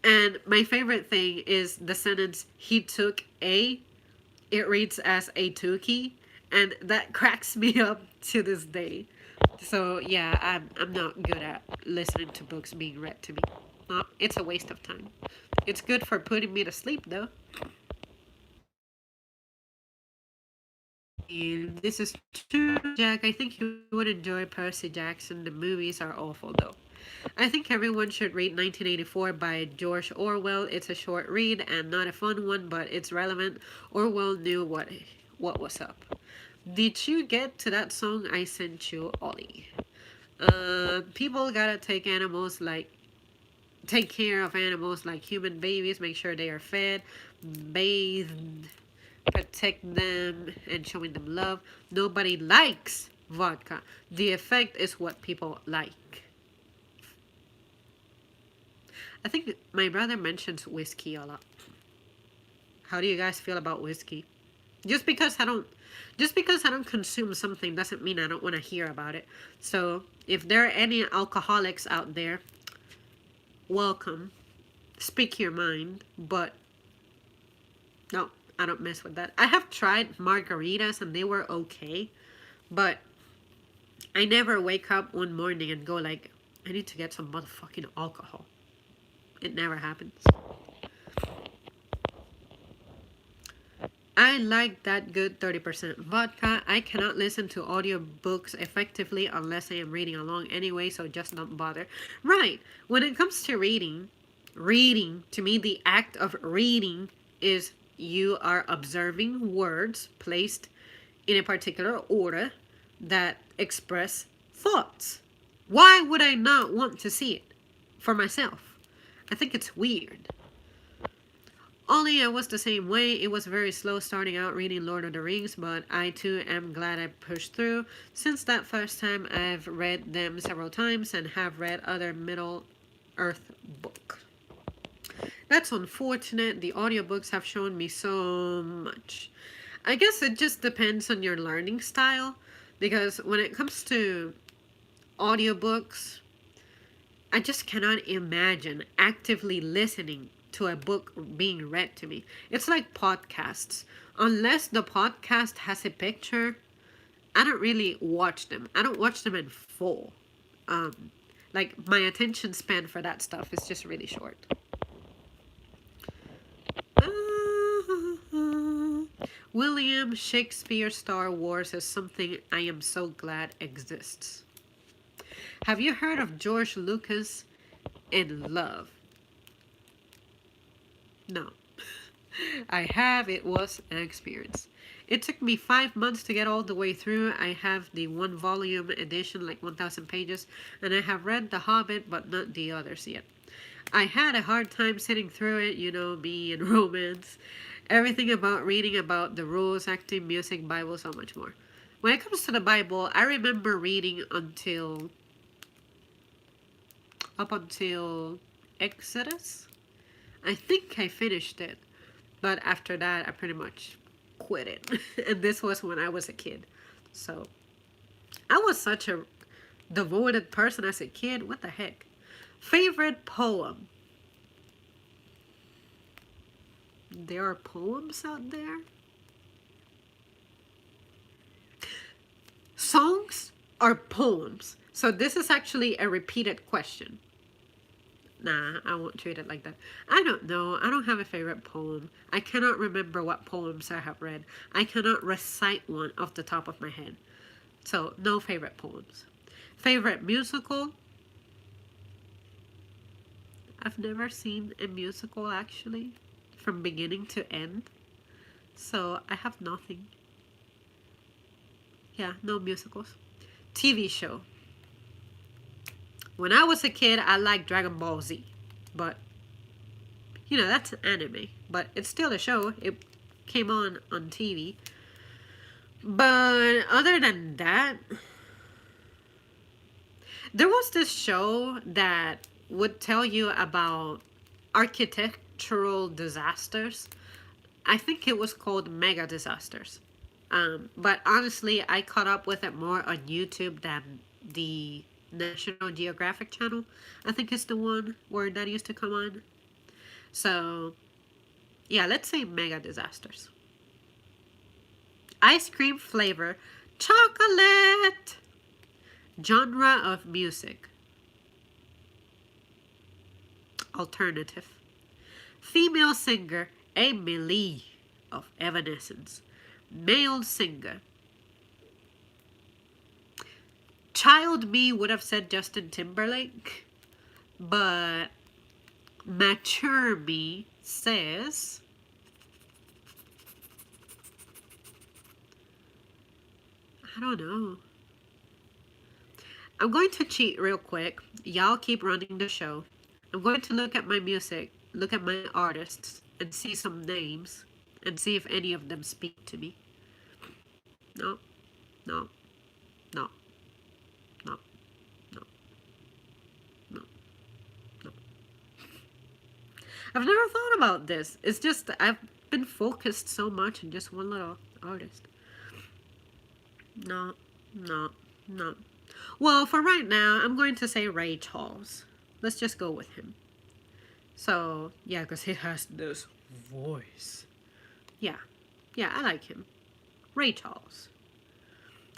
S1: And my favorite thing is the sentence, he took a, it reads as a Tuki. And that cracks me up to this day. So yeah, I'm not good at listening to books being read to me. It's a waste of time. It's good for putting me to sleep though. And this is true, Jack. I think you would enjoy Percy Jackson. The movies are awful though. I think everyone should read 1984 by George Orwell. It's a short read and not a fun one, but it's relevant. Orwell knew what was up. Did you get to that song I sent you, Ollie? People gotta take care of animals like human babies, make sure they are fed, bathed, protect them, and showing them love. Nobody likes vodka. The effect is what people like. I think my brother mentions whiskey a lot. How do you guys feel about whiskey? Just because I don't just because I don't consume something doesn't mean I don't want to hear about it. So, if there are any alcoholics out there, welcome. Speak your mind, but no, I don't mess with that. I have tried margaritas and they were okay, but I never wake up one morning and go like, I need to get some motherfucking alcohol. It never happens. I like that good 30% vodka. I cannot listen to audiobooks effectively unless I am reading along anyway, so just don't bother. Right. When it comes to reading, to me, the act of reading is you are observing words placed in a particular order that express thoughts. Why would I not want to see it for myself? I think it's weird. Only I was the same way. It was very slow starting out reading Lord of the Rings, but I too am glad I pushed through. Since that first time, I've read them several times and have read other Middle Earth books. That's unfortunate. The audiobooks have shown me so much. I guess it just depends on your learning style because when it comes to audiobooks, I just cannot imagine actively listening to a book being read to me. It's like podcasts. Unless the podcast has a picture, I don't really watch them. I don't watch them in full. Um, like my attention span for that stuff is just really short. William Shakespeare Star Wars is something I am so glad exists. Have you heard of George Lucas in Love? No. I have. It was an experience. It took me 5 months to get all the way through. I have the one volume edition, like 1,000 pages, and I have read The Hobbit, but not the others yet. I had a hard time sitting through it, you know, me and romance. Everything about reading about the rules, acting, music, Bible, so much more. When it comes to the Bible, I remember reading up until Exodus. I think I finished it, but after that, I pretty much quit it. And this was when I was a kid. So I was such a devoted person as a kid. What the heck? Favorite poem? There are poems out there? Songs are poems. So this is actually a repeated question. Nah, I won't treat it like that. I don't know. I don't have a favorite poem. I cannot remember what poems I have read. I cannot recite one off the top of my head. So, no favorite poems. Favorite musical? I've never seen a musical actually, from beginning to end. So, I have nothing. Yeah, no musicals. TV show. When I was a kid, I liked Dragon Ball Z. But, you know, that's an anime. But it's still a show. It came on TV. But other than that, there was this show that would tell you about architectural disasters. I think it was called Mega Disasters. But honestly, I caught up with it more on YouTube than the National Geographic channel. I think it's the one where that used to come on. So, yeah, let's say Mega Disasters. Ice cream flavor, chocolate. Genre of music, alternative. Female singer, Amy Lee of Evanescence. Male singer. Child me would have said Justin Timberlake, but mature me says I don't know. I'm going to cheat real quick. Y'all keep running the show. I'm going to look at my music, look at my artists, and see some names, and see if any of them speak to me. No, no, no, no, no, no, no. I've never thought about this. It's just I've been focused so much on just one little artist. No, no, no. Well, for right now, I'm going to say Ray Charles. Let's just go with him. So, yeah, because he has this voice. Yeah, yeah, I like him. Ray Charles.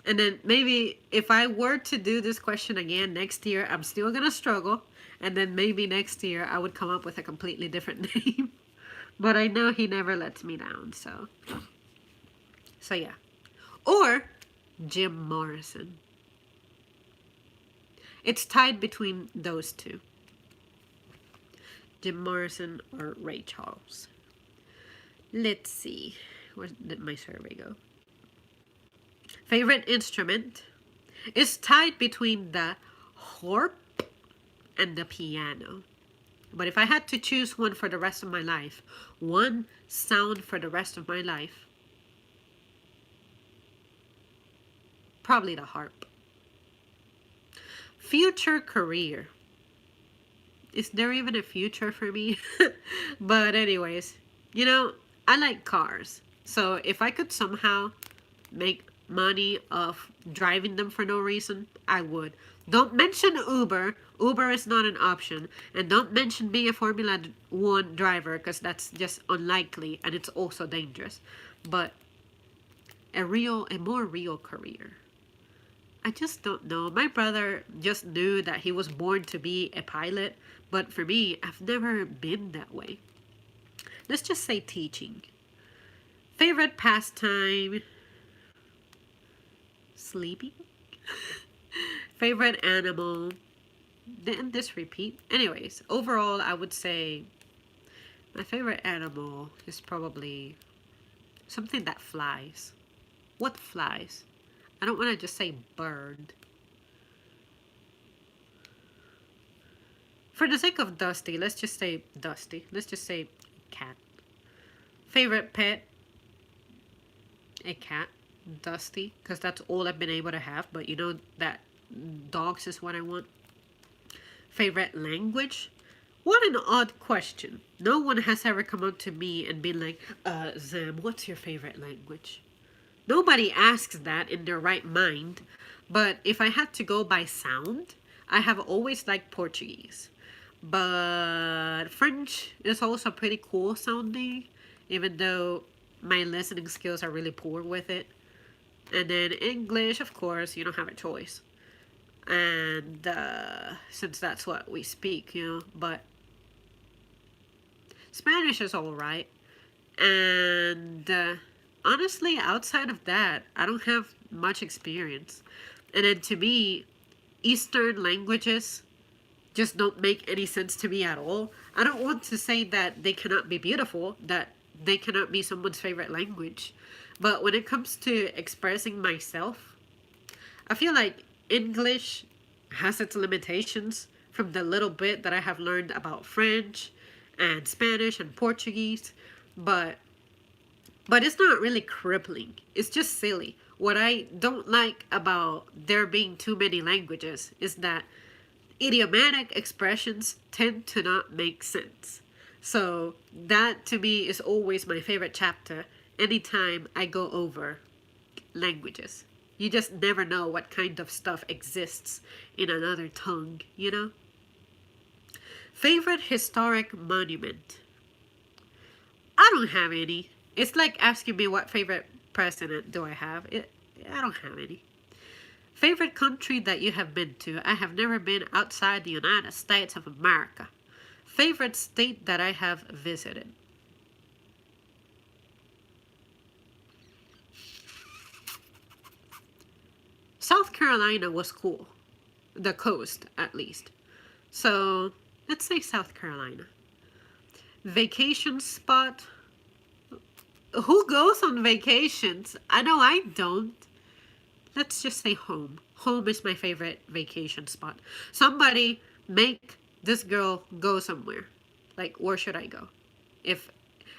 S1: And then maybe if I were to do this question again next year, I'm still going to struggle. And then maybe next year I would come up with a completely different name. But I know he never lets me down, so. So, yeah. Or Jim Morrison. It's tied between those two. Jim Morrison or Ray Charles. Let's see. Where did my survey go? Favorite instrument is tied between the harp and the piano. But if I had to choose one for the rest of my life, one sound for the rest of my life, probably the harp. Future career. Is there even a future for me? But anyways, you know, I like cars. So if I could somehow make money off driving them for no reason, I would. Don't mention Uber. Uber is not an option. And don't mention being a Formula One driver because that's just unlikely and it's also dangerous. But a more real career. I just don't know. My brother just knew that he was born to be a pilot, but for me, I've never been that way. Let's just say teaching. Favorite pastime? Sleeping? Favorite animal? Didn't this repeat? Anyways, overall, I would say my favorite animal is probably something that flies. What flies? I don't want to just say bird. For the sake of Dusty, let's just say Dusty. Let's just say cat. Favorite pet? A cat. Dusty. Because that's all I've been able to have. But you know that dogs is what I want. Favorite language? What an odd question. No one has ever come up to me and been like, Zam, what's your favorite language? Nobody asks that in their right mind. But if I had to go by sound, I have always liked Portuguese. But French is also pretty cool sounding, even though my listening skills are really poor with it. And then English, of course, you don't have a choice. And since that's what we speak, you know, but Spanish is alright. And honestly, outside of that, I don't have much experience. And then to me, Eastern languages just don't make any sense to me at all. I don't want to say that they cannot be beautiful, that they cannot be someone's favorite language. But when it comes to expressing myself, I feel like English has its limitations from the little bit that I have learned about French and Spanish and Portuguese. But it's not really crippling. It's just silly. What I don't like about there being too many languages is that idiomatic expressions tend to not make sense. So that to me is always my favorite chapter anytime I go over languages. You just never know what kind of stuff exists in another tongue, you know? Favorite historic monument? I don't have any. It's like asking me what favorite president do I have. I don't have any. Favorite country that you have been to? I have never been outside the United States of America. Favorite state that I have visited? South Carolina was cool. The coast, at least. So, let's say South Carolina. Vacation spot? Who goes on vacations? I know I don't. Let's just say home. Home is my favorite vacation spot. Somebody make this girl go somewhere. Like, where should I go? If,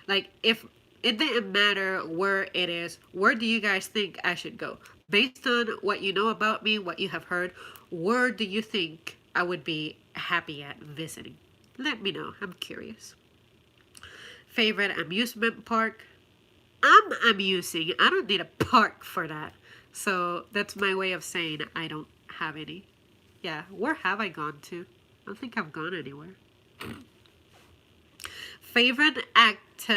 S1: if it didn't matter where it is, where do you guys think I should go? Based on what you know about me, what you have heard, where do you think I would be happy at visiting? Let me know. I'm curious. Favorite amusement park? I'm amusing. I don't need a park for that. So that's my way of saying I don't have any. Yeah, where have I gone to? I don't think I've gone anywhere. Favorite actor?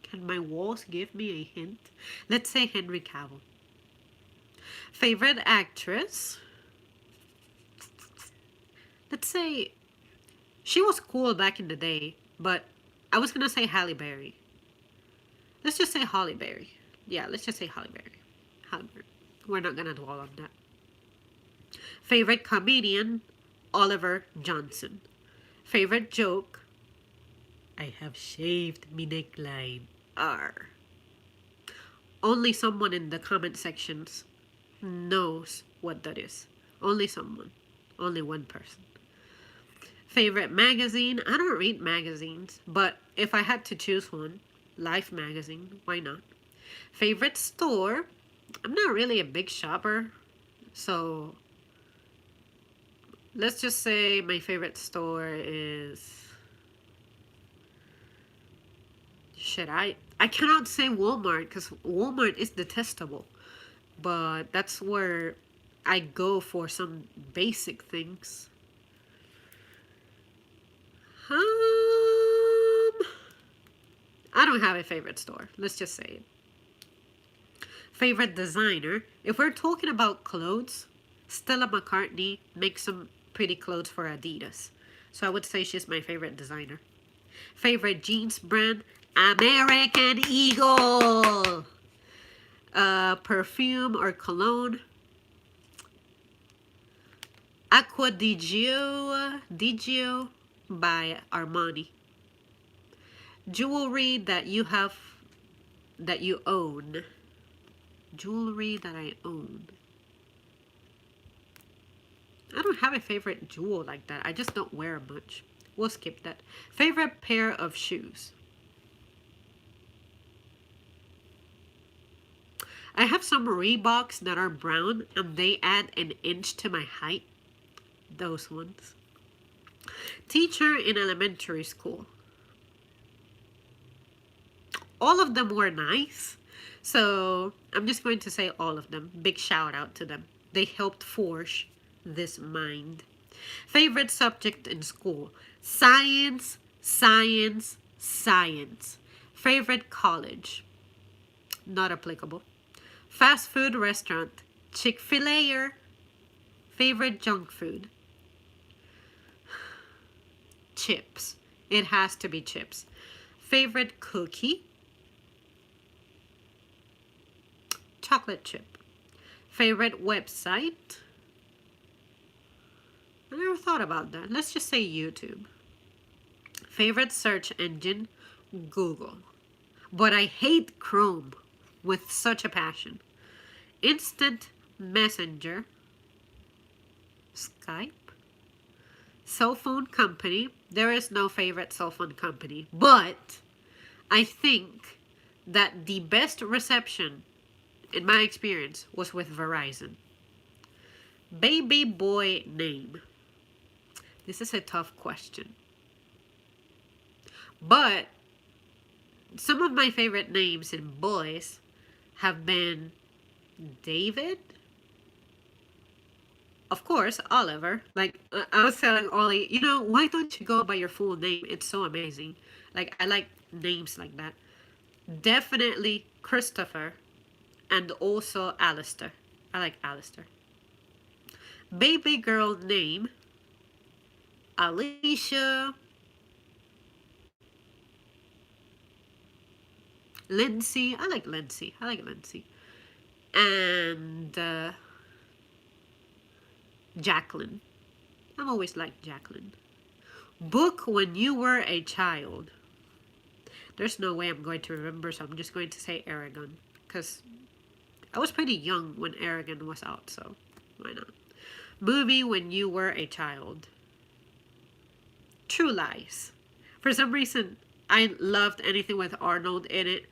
S1: Can my walls give me a hint? Let's say Henry Cavill. Favorite actress? Let's say she was cool back in the day, but I was gonna say Halle Berry. Let's just say Halle Berry. Yeah, let's just say Halle Berry. Halle Berry. We're not gonna dwell on that. Favorite comedian? Oliver Johnson. Favorite joke? I have shaved me neckline. R. Only someone in the comment sections knows what that is. Only someone. Only one person. Favorite magazine? I don't read magazines, but if I had to choose one, Life magazine, why not? Favorite store? I'm not really a big shopper, so let's just say my favorite store is shit. I cannot say Walmart because Walmart is detestable, but that's where I go for some basic things. I don't have a favorite store. Let's just say it. Favorite designer? If we're talking about clothes, Stella McCartney makes some pretty clothes for Adidas. So I would say she's my favorite designer. Favorite jeans brand? American Eagle. Perfume or cologne? Acqua di Gio by Armani. Jewelry that you own. Jewelry that I own. I don't have a favorite jewel like that. I just don't wear much. We'll skip that. Favorite pair of shoes. I have some Reeboks that are brown and they add an inch to my height. Those ones. Teacher in elementary school. All of them were nice. So I'm just going to say all of them. Big shout out to them. They helped forge this mind. Favorite subject in school? Science, science, science. Favorite college? Not applicable. Fast food restaurant? Chick-fil-A. Favorite junk food? Chips. It has to be chips. Favorite cookie? Chocolate chip. Favorite website? I never thought about that. Let's just say YouTube. Favorite search engine? Google. But I hate Chrome with such a passion. Instant Messenger? Skype? Cell phone company? There is no favorite cell phone company. But I think that the best reception in my experience was with Verizon. Baby boy name. This is a tough question. But some of my favorite names in boys have been David. Of course, Oliver. Like, I was telling Ollie, why don't you go by your full name? It's so amazing. Like, I like names like that. Definitely Christopher. And also Alistair. I like Alistair. Baby girl name? Alicia. Lindsay. I like Lindsay. And Jacqueline. I've always liked Jacqueline. Book when you were a child. There's no way I'm going to remember, so I'm just going to say Aragon. Because I was pretty young when Aragon was out, so why not? Movie when you were a child. True Lies. For some reason, I loved anything with Arnold in it,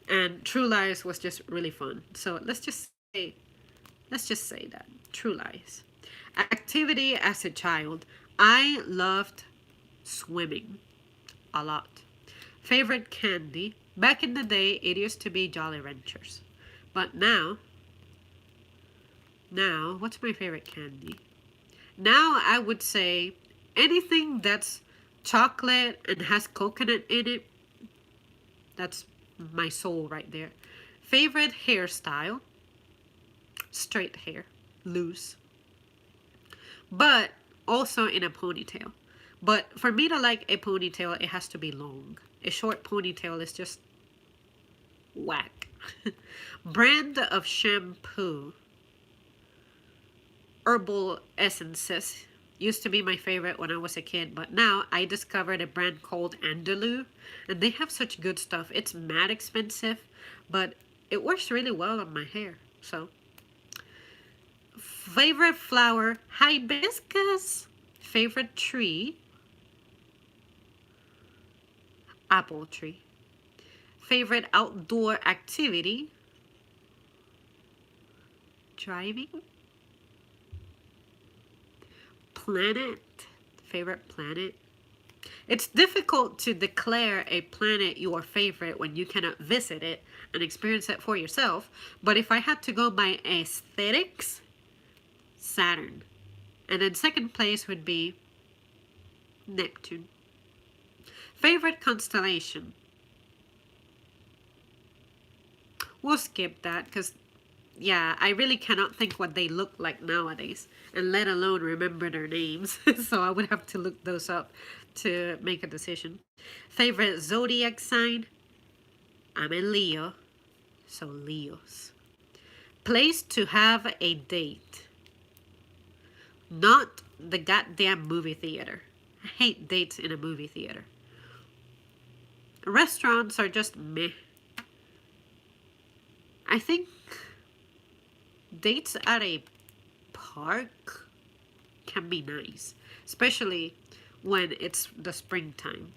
S1: and True Lies was just really fun. So let's just say that. True Lies. Activity as a child. I loved swimming a lot. Favorite candy. Back in the day, it used to be Jolly Ranchers. But now, what's my favorite candy? Now I would say anything that's chocolate and has coconut in it. That's my soul right there. Favorite hairstyle? Straight hair. Loose. But also in a ponytail. But for me to like a ponytail, it has to be long. A short ponytail is just whack. Brand of shampoo. Herbal Essences used to be my favorite when I was a kid, but now I discovered a brand called Andalou, and they have such good stuff. It's mad expensive, but it works really well on my hair. So Favorite flower, hibiscus. Favorite tree, apple tree. Favorite outdoor activity, driving. Planet, favorite planet. It's difficult to declare a planet your favorite when you cannot visit it and experience it for yourself. But if I had to go by aesthetics, Saturn. And then second place would be Neptune. Favorite constellation? We'll skip that because, yeah, I really cannot think what they look like nowadays, and let alone remember their names. So I would have to look those up to make a decision. Favorite zodiac sign? I'm a Leo, so Leos. Place to have a date? Not the goddamn movie theater. I hate dates in a movie theater. Restaurants are just meh. I think dates at a park can be nice, especially when it's the springtime.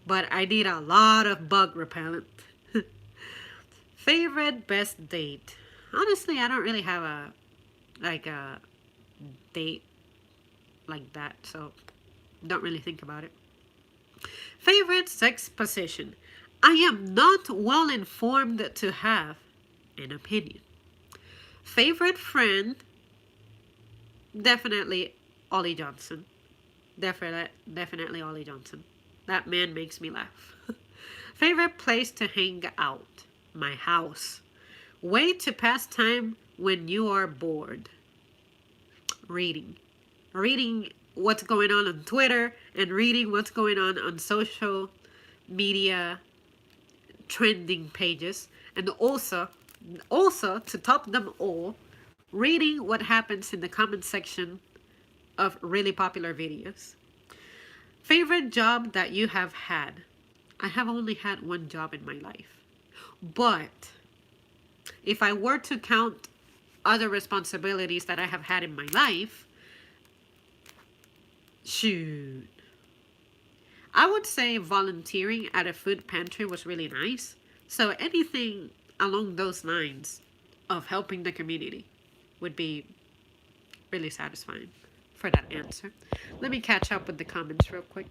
S1: But I need a lot of bug repellent. Favorite best date? Honestly, I don't really have a date like that, so don't really think about it. Favorite sex position? I am not well informed to have an opinion. Favorite friend? Definitely Ollie Johnson. Definitely Ollie Johnson. That man makes me laugh. Favorite place to hang out? My house. Way to pass time when you are bored. Reading. Reading what's going on Twitter and reading what's going on social media trending pages, and also to top them all, reading what happens in the comment section of really popular videos. Favorite job that you have had? I have only had one job in my life, but if I were to count other responsibilities that I have had in my life, shoot, I would say volunteering at a food pantry was really nice. So anything along those lines of helping the community would be really satisfying for that answer. Let me catch up with the comments real quick.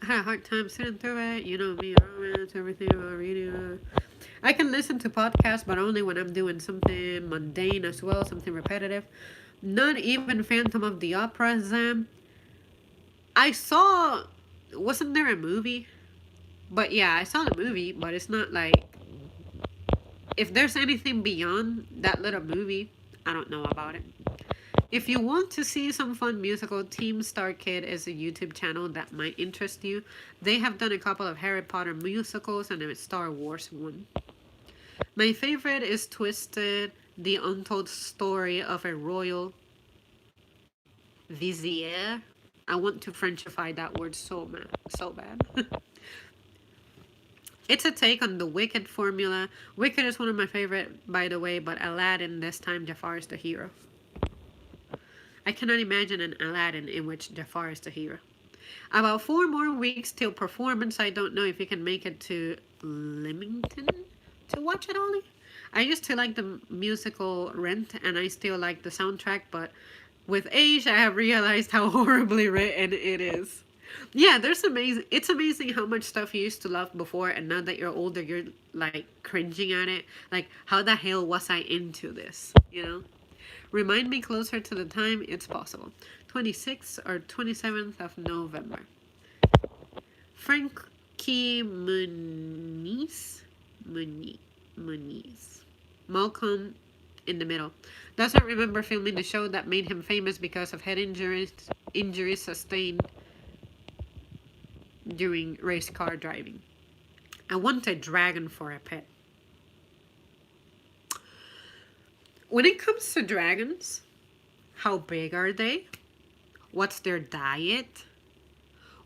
S1: I had a hard time sitting through it. You know me, romance, everything about reading. I can listen to podcasts, but only when I'm doing something mundane as well, something repetitive. Not even Phantom of the Opera, Zam. I saw. Wasn't there a movie? But yeah, I saw the movie, but it's not like. If there's anything beyond that little movie, I don't know about it. If you want to see some fun musical, Team Star Kid is a YouTube channel that might interest you. They have done a couple of Harry Potter musicals and a Star Wars one. My favorite is Twisted, the untold story of a royal vizier. I want to Frenchify that word so bad. It's a take on the Wicked formula. Wicked is one of my favorite, by the way, but Aladdin, this time Jafar is the hero. I cannot imagine an Aladdin in which Jafar is the hero. About 4 more weeks till performance. I don't know if you can make it to Leamington to watch it, Ollie. I used to like the musical Rent, and I still like the soundtrack, but with age, I have realized how horribly written it is. Yeah, there's amazing. It's amazing how much stuff you used to love before, and now that you're older, you're like cringing at it. Like, how the hell was I into this? You know? Remind me closer to the time it's possible. 26th or 27th of November. Frankie Muniz. Malcolm in the middle. Doesn't remember filming the show that made him famous because of head injuries sustained during race car driving. I want a dragon for a pet. When it comes to dragons, how big are they? What's their diet?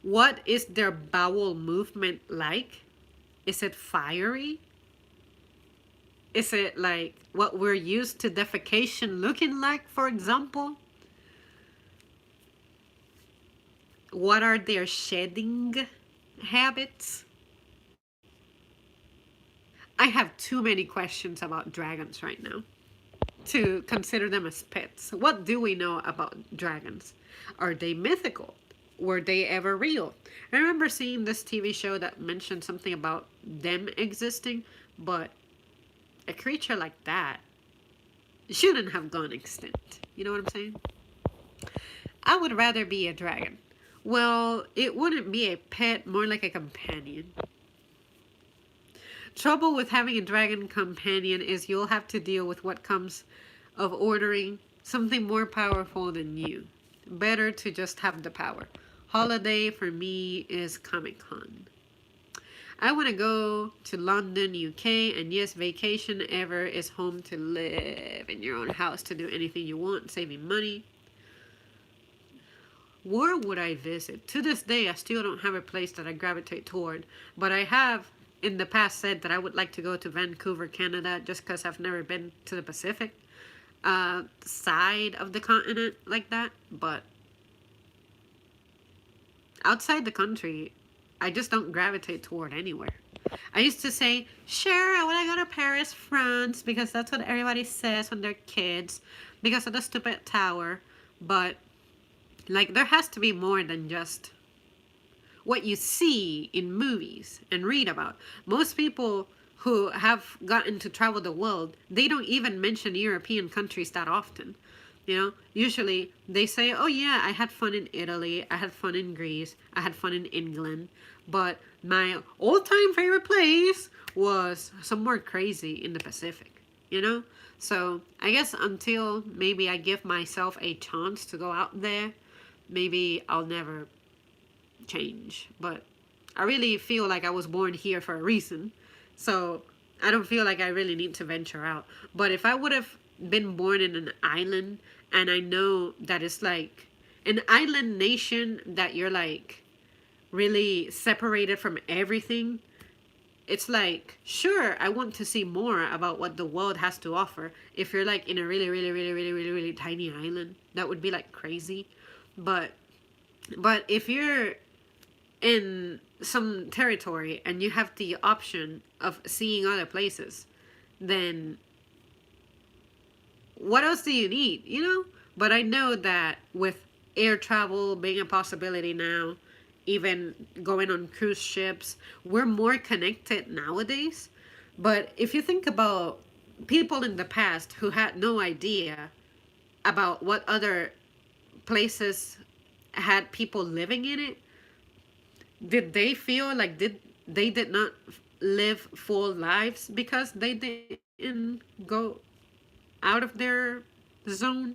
S1: What is their bowel movement like? Is it fiery? Is it like what we're used to defecation looking like, for example? What are their shedding habits? I have too many questions about dragons right now to consider them as pets. What do we know about dragons? Are they mythical? Were they ever real? I remember seeing this TV show that mentioned something about them existing, but a creature like that shouldn't have gone extinct. You know what I'm saying? I would rather be a dragon. Well, it wouldn't be a pet, more like a companion. Trouble with having a dragon companion is you'll have to deal with what comes of ordering something more powerful than you. Better to just have the power. Holiday for me is Comic Con. I want to go to London, UK, and yes, vacation ever is home to live in your own house to do anything you want, saving money. Where would I visit? To this day, I still don't have a place that I gravitate toward, but I have in the past said that I would like to go to Vancouver, Canada, just because I've never been to the Pacific side of the continent like that. But outside the country, I just don't gravitate toward anywhere. I used to say, sure, I want to go to Paris, France, because that's what everybody says when they're kids, because of the stupid tower. But, like, there has to be more than just what you see in movies and read about. Most people who have gotten to travel the world, they don't even mention European countries that often. You know, usually they say, oh yeah, I had fun in Italy, I had fun in Greece, I had fun in England, but my all-time favorite place was somewhere crazy in the Pacific, you know? So I guess until maybe I give myself a chance to go out there, maybe I'll never change. But I really feel like I was born here for a reason. So I don't feel like I really need to venture out. But if I would have been born in an island and I know that it's like an island nation that you're like really separated from everything, it's like, sure, I want to see more about what the world has to offer. If you're like in a really, really, really, really, really, really tiny island, that would be like crazy. But if you're in some territory and you have the option of seeing other places, then what else do you need, you know? But I know that with air travel being a possibility now, even going on cruise ships, we're more connected nowadays. But if you think about people in the past who had no idea about what other places had people living in it, did they feel like they did not live full lives because they didn't go out of their zone?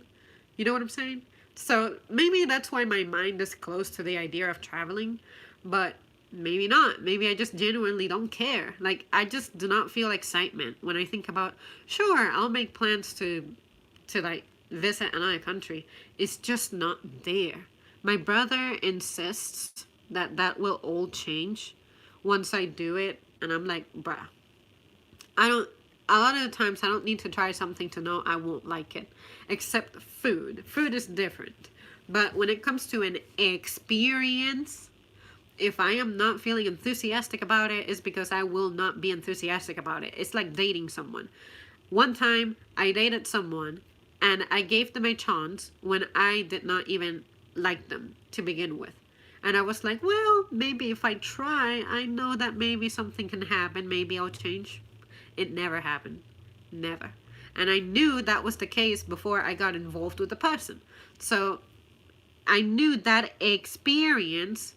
S1: You know what I'm saying? So maybe that's why my mind is close to the idea of traveling, but maybe not. Maybe I just genuinely don't care. Like, I just do not feel excitement when I think about, sure, I'll make plans to like visit another country. It's just not there. My brother insists that that will all change once I do it, and I'm like, bruh, I don't. A lot of the times, I don't need to try something to know I won't like it. Except food. Food is different. But when it comes to an experience, if I am not feeling enthusiastic about it, it's because I will not be enthusiastic about it. It's like dating someone. One time, I dated someone, and I gave them a chance when I did not even like them to begin with. And I was like, well, maybe if I try, I know that maybe something can happen. Maybe I'll change. It never happened. Never. And I knew that was the case before I got involved with the person. So I knew that experience,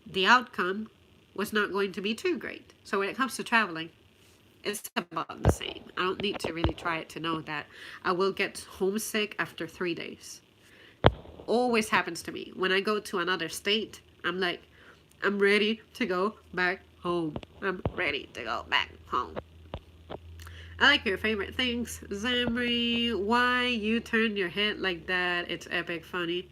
S1: the outcome, was not going to be too great. So when it comes to traveling, it's about the same. I don't need to really try it to know that I will get homesick after 3 days. Always happens to me. When I go to another state, I'm like, I'm ready to go back home. I'm ready to go back home. I like your favorite things, Zamri. Why you turned your head like that? It's epic funny.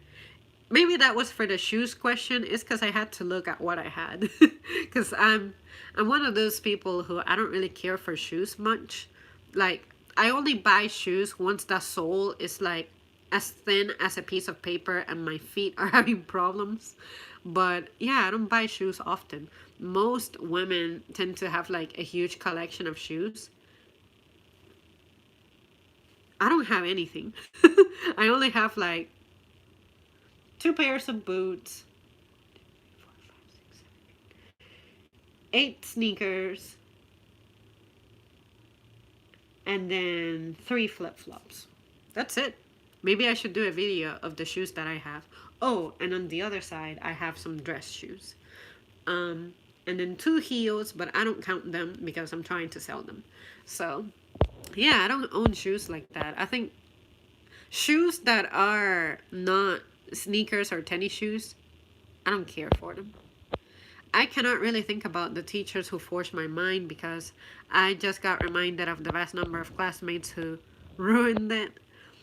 S1: Maybe that was for the shoes question. It's because I had to look at what I had. Because I'm one of those people who I don't really care for shoes much. Like, I only buy shoes once the sole is like as thin as a piece of paper and my feet are having problems. But yeah, I don't buy shoes often. Most women tend to have like a huge collection of shoes. I don't have anything. I only have like two pairs of boots, 8 sneakers, and then 3 flip-flops. That's it. Maybe I should do a video of the shoes that I have. Oh, and on the other side, I have some dress shoes. Um, and then 2 heels, but I don't count them because I'm trying to sell them. So, yeah, I don't own shoes like that. I think shoes that are not sneakers or tennis shoes, I don't care for them. I cannot really think about the teachers who forced my mind because I just got reminded of the vast number of classmates who ruined it.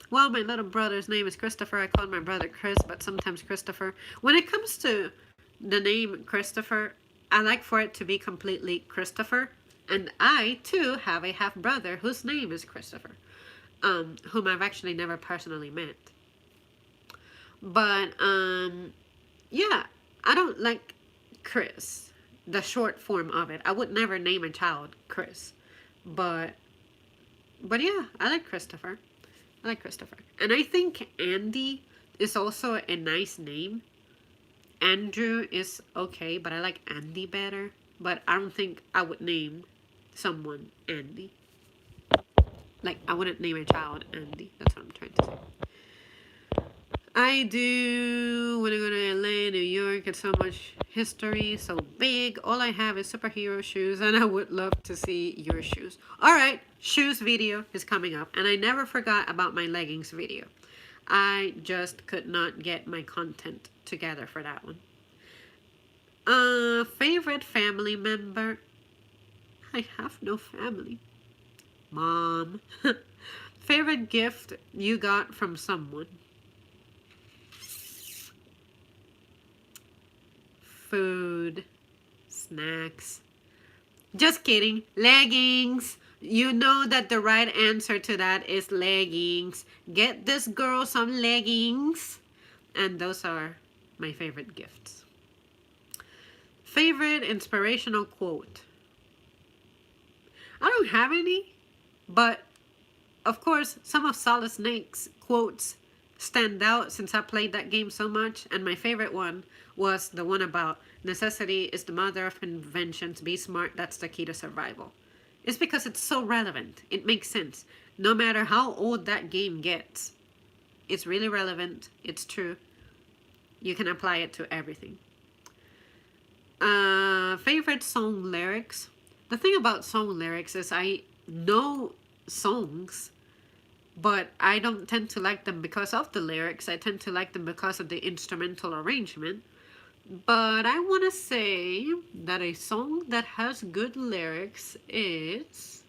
S1: Well, my little brother's name is Christopher. I call my brother Chris, but sometimes Christopher. When it comes to the name Christopher, I like for it to be completely Christopher. And I, too, have a half brother whose name is Christopher, whom I've actually never personally met. But, yeah, I don't like Chris, the short form of it. I would never name a child Chris. But, but yeah, I like Christopher. I like Christopher. And I think Andy is also a nice name. Andrew is okay, but I like Andy better. But I don't think I would name someone Andy. Like, I wouldn't name a child Andy. That's what I'm trying to say. I do want to go to LA, New York. It's so much history, so big. All I have is superhero shoes, and I would love to see your shoes. All right, shoes video is coming up, and I never forgot about my leggings video. I just could not get my content together for that one. Favorite family member? I have no family. Mom. Favorite gift you got from someone? Food, snacks. Just kidding. Leggings. You know that the right answer to that is leggings. Get this girl some leggings. And those are my favorite gifts. Favorite inspirational quote? I don't have any, but of course, some of Solid Snake's quotes stand out since I played that game so much, and my favorite one was the one about necessity is the mother of inventions, be smart, that's the key to survival. It's because it's so relevant. It makes sense. No matter how old that game gets, it's really relevant. It's true. You can apply it to everything. Favorite song lyrics? The thing about song lyrics is I know songs, but I don't tend to like them because of the lyrics. I tend to like them because of the instrumental arrangement. But I want to say that a song that has good lyrics is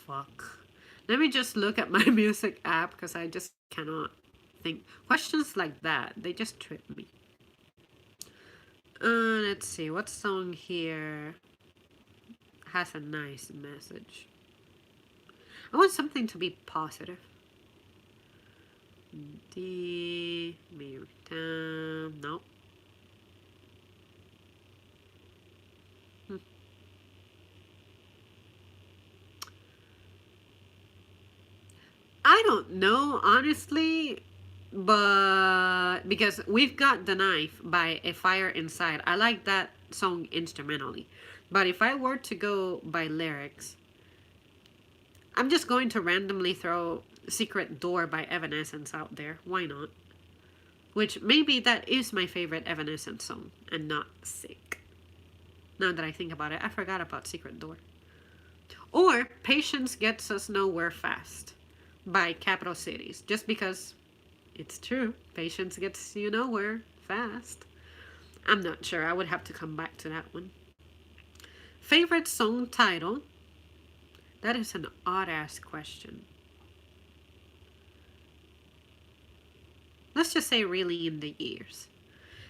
S1: fuck. Let me just look at my music app because I just cannot think. Questions like that, they just trip me. Let's see, what song here has a nice message? I want something to be positive. D, nope. I don't know, honestly, but because We've Got the Knife by A Fire Inside, I like that song instrumentally. But if I were to go by lyrics, I'm just going to randomly throw Secret Door by Evanescence out there. Why not? Which maybe that is my favorite Evanescence song and not Sick. Now that I think about it, I forgot about Secret Door. Or Patience Gets Us Nowhere Fast by Capital Cities. Just because it's true. Patience gets you nowhere fast. I'm not sure. I would have to come back to that one. Favorite song title? That is an odd ass question. Let's just say really in the years.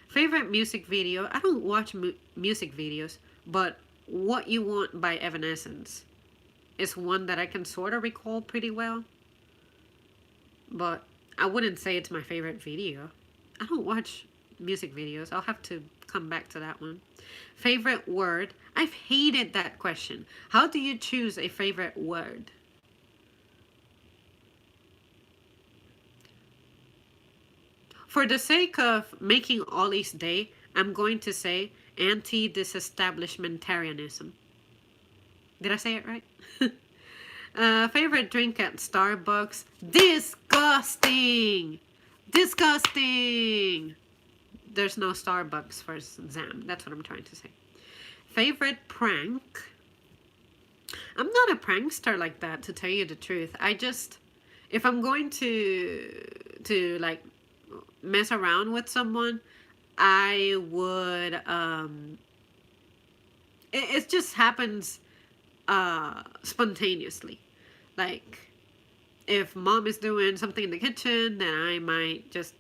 S1: Favorite music video? I don't watch music videos, but What You Want by Evanescence is one that I can sort of recall pretty well, but I wouldn't say it's my favorite video. I don't watch music videos. I'll have to come back to that one. Favorite word? I've hated that question. How do you choose a favorite word? For the sake of making Ollie's day, I'm going to say anti-disestablishmentarianism. Did I say it right? Favorite drink at Starbucks? Disgusting! Disgusting! There's no Starbucks for Zam. That's what I'm trying to say. Favorite prank? I'm not a prankster like that, to tell you the truth. I just, if I'm going to like mess around with someone, I would it just happens spontaneously. Like if mom is doing something in the kitchen, then I might just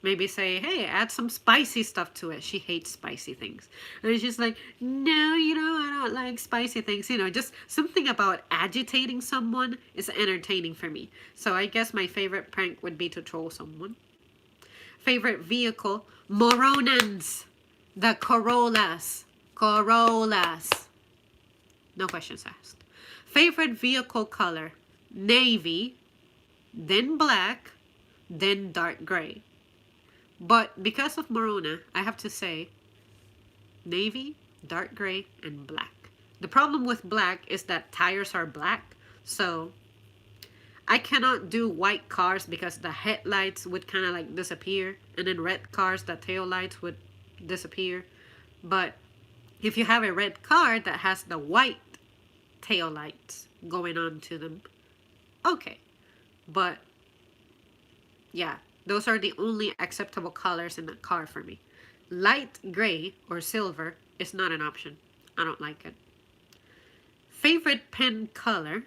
S1: maybe say, hey, add some spicy stuff to it. She hates spicy things. And she's like, no, I don't like spicy things. Just something about agitating someone is entertaining for me. So I guess my favorite prank would be to troll someone. Favorite vehicle? Moronans. The Corollas. Corollas. No questions asked. Favorite vehicle color? Navy, then black, then dark gray. But because of Morona, I have to say navy, dark gray, and black. The problem with black is that tires are black, so I cannot do white cars because the headlights would kind of like disappear, and then red cars, the tail lights would disappear. But if you have a red car that has the white tail lights going on to them, okay. But yeah, those are the only acceptable colors in the car for me. Light gray or silver is not an option. I don't like it. Favorite pen color?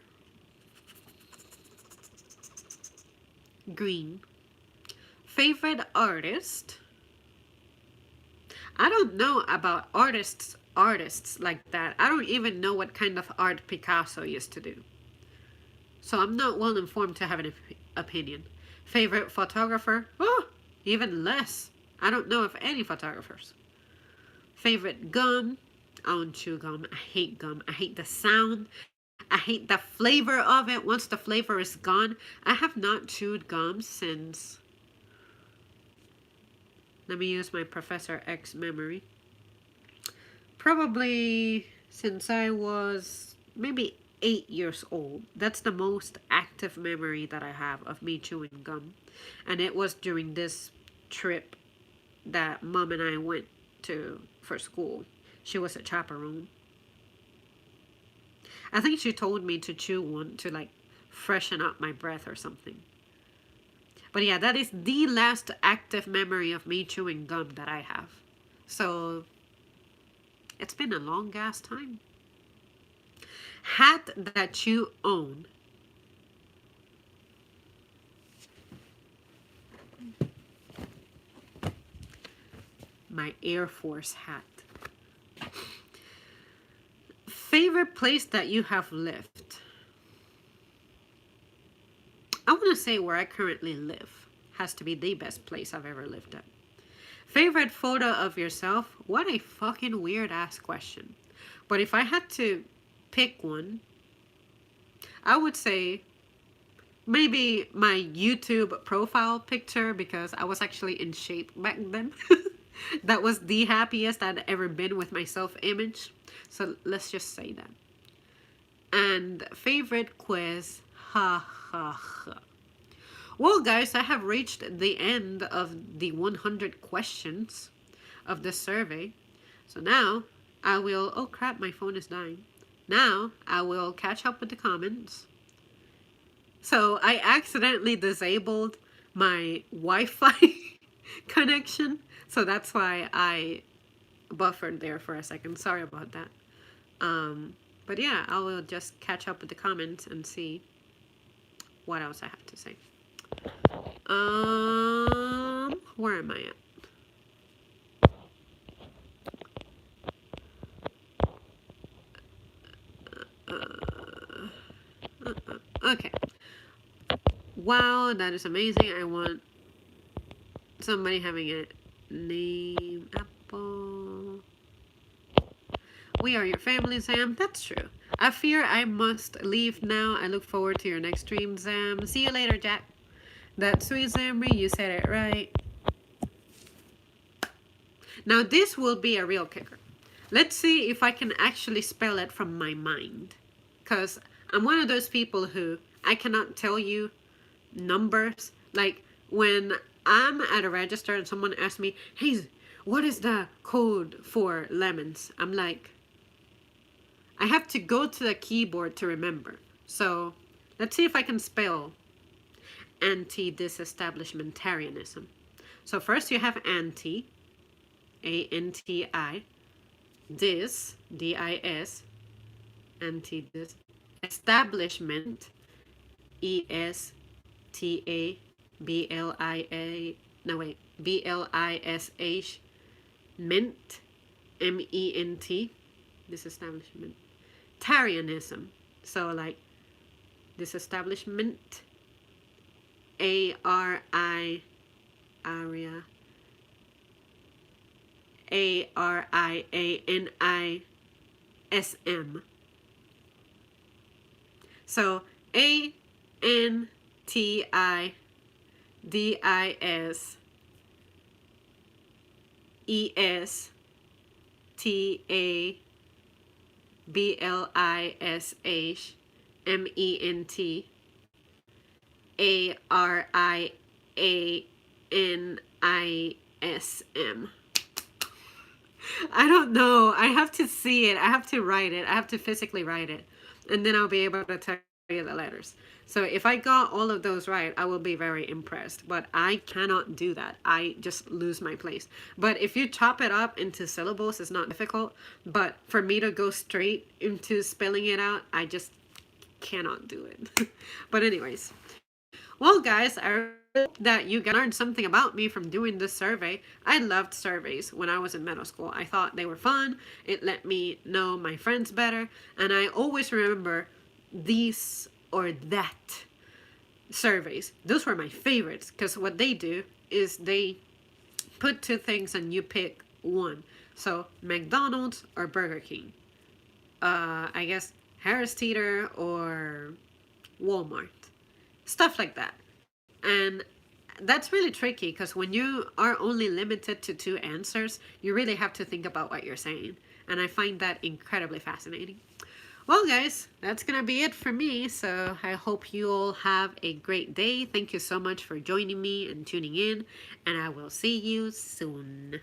S1: Green. Favorite artist? I don't know about artists like that. I don't even know what kind of art Picasso used to do. So I'm not well informed to have an opinion. Favorite photographer? Oh, even less. I don't know of any photographers. Favorite gum? I don't chew gum. I hate gum. I hate the sound. I hate the flavor of it. Once the flavor is gone, I have not chewed gum since. Let me use my Professor X memory. Probably since I was maybe 8 years old. That's the most active memory that I have of me chewing gum. And it was during this trip that mom and I went to for school. She was a chaperone. I think she told me to chew one to like freshen up my breath or something. But yeah, that is the last active memory of me chewing gum that I have. So it's been a long ass time. Hat that you own. My Air Force hat. Favorite place that you have lived? I want to say where I currently live. Has to be the best place I've ever lived at. Favorite photo of yourself? What a fucking weird ass question. But if I had to pick one, I would say maybe my YouTube profile picture, because I was actually in shape back then. That was the happiest I'd ever been with my self-image. So let's just say that. And favorite quiz? Ha ha ha. Well, guys, I have reached the end of the 100 questions of the survey. So now I will. Oh crap, my phone is dying. Now I will catch up with the comments. So I accidentally disabled my Wi-Fi connection. So that's why I buffered there for a second. Sorry about that. But yeah, I will just catch up with the comments and see what else I have to say. Where am I at? Okay. Wow, that is amazing. I want somebody having a name Apple. We are your family, Sam. That's true. I fear I must leave now. I look forward to your next stream, Sam. See you later, Jack. That's sweet, Zamri. You said it right. Now, this will be a real kicker. Let's see if I can actually spell it from my mind. Because I'm one of those people who I cannot tell you numbers. Like when I'm at a register and someone asks me, hey, what is the code for lemons? I'm like, I have to go to the keyboard to remember. So let's see if I can spell anti-disestablishmentarianism. So first you have anti, A-N-T-I, dis, D-I-S, anti-dis, establishment, E-S-T-A-B-L-I-A, no wait, B-L-I-S-H, mint, M-E-N-T, disestablishment, tarianism, so like disestablishment, A-R-I, aria, A-R-I-A-N-I-S-M. So ANTIDISESTABLISHMENT ARIANISM. I don't know. I have to see it. I have to write it. I have to physically write it. And then I'll be able to tell you the letters. So if I got all of those right, I will be very impressed. But I cannot do that. I just lose my place. But if you chop it up into syllables, it's not difficult. But for me to go straight into spelling it out, I just cannot do it. But anyways. Well, guys, I hope that you learned something about me from doing this survey. I loved surveys when I was in middle school. I thought they were fun. It let me know my friends better. And I always remember these or that surveys. Those were my favorites because what they do is they put two things and you pick one. So McDonald's or Burger King. I guess Harris Teeter or Walmart. Stuff like that. And that's really tricky because when you are only limited to two answers, you really have to think about what you're saying. And I find that incredibly fascinating. Well, guys, that's going to be it for me. So I hope you all have a great day. Thank you so much for joining me and tuning in. And I will see you soon.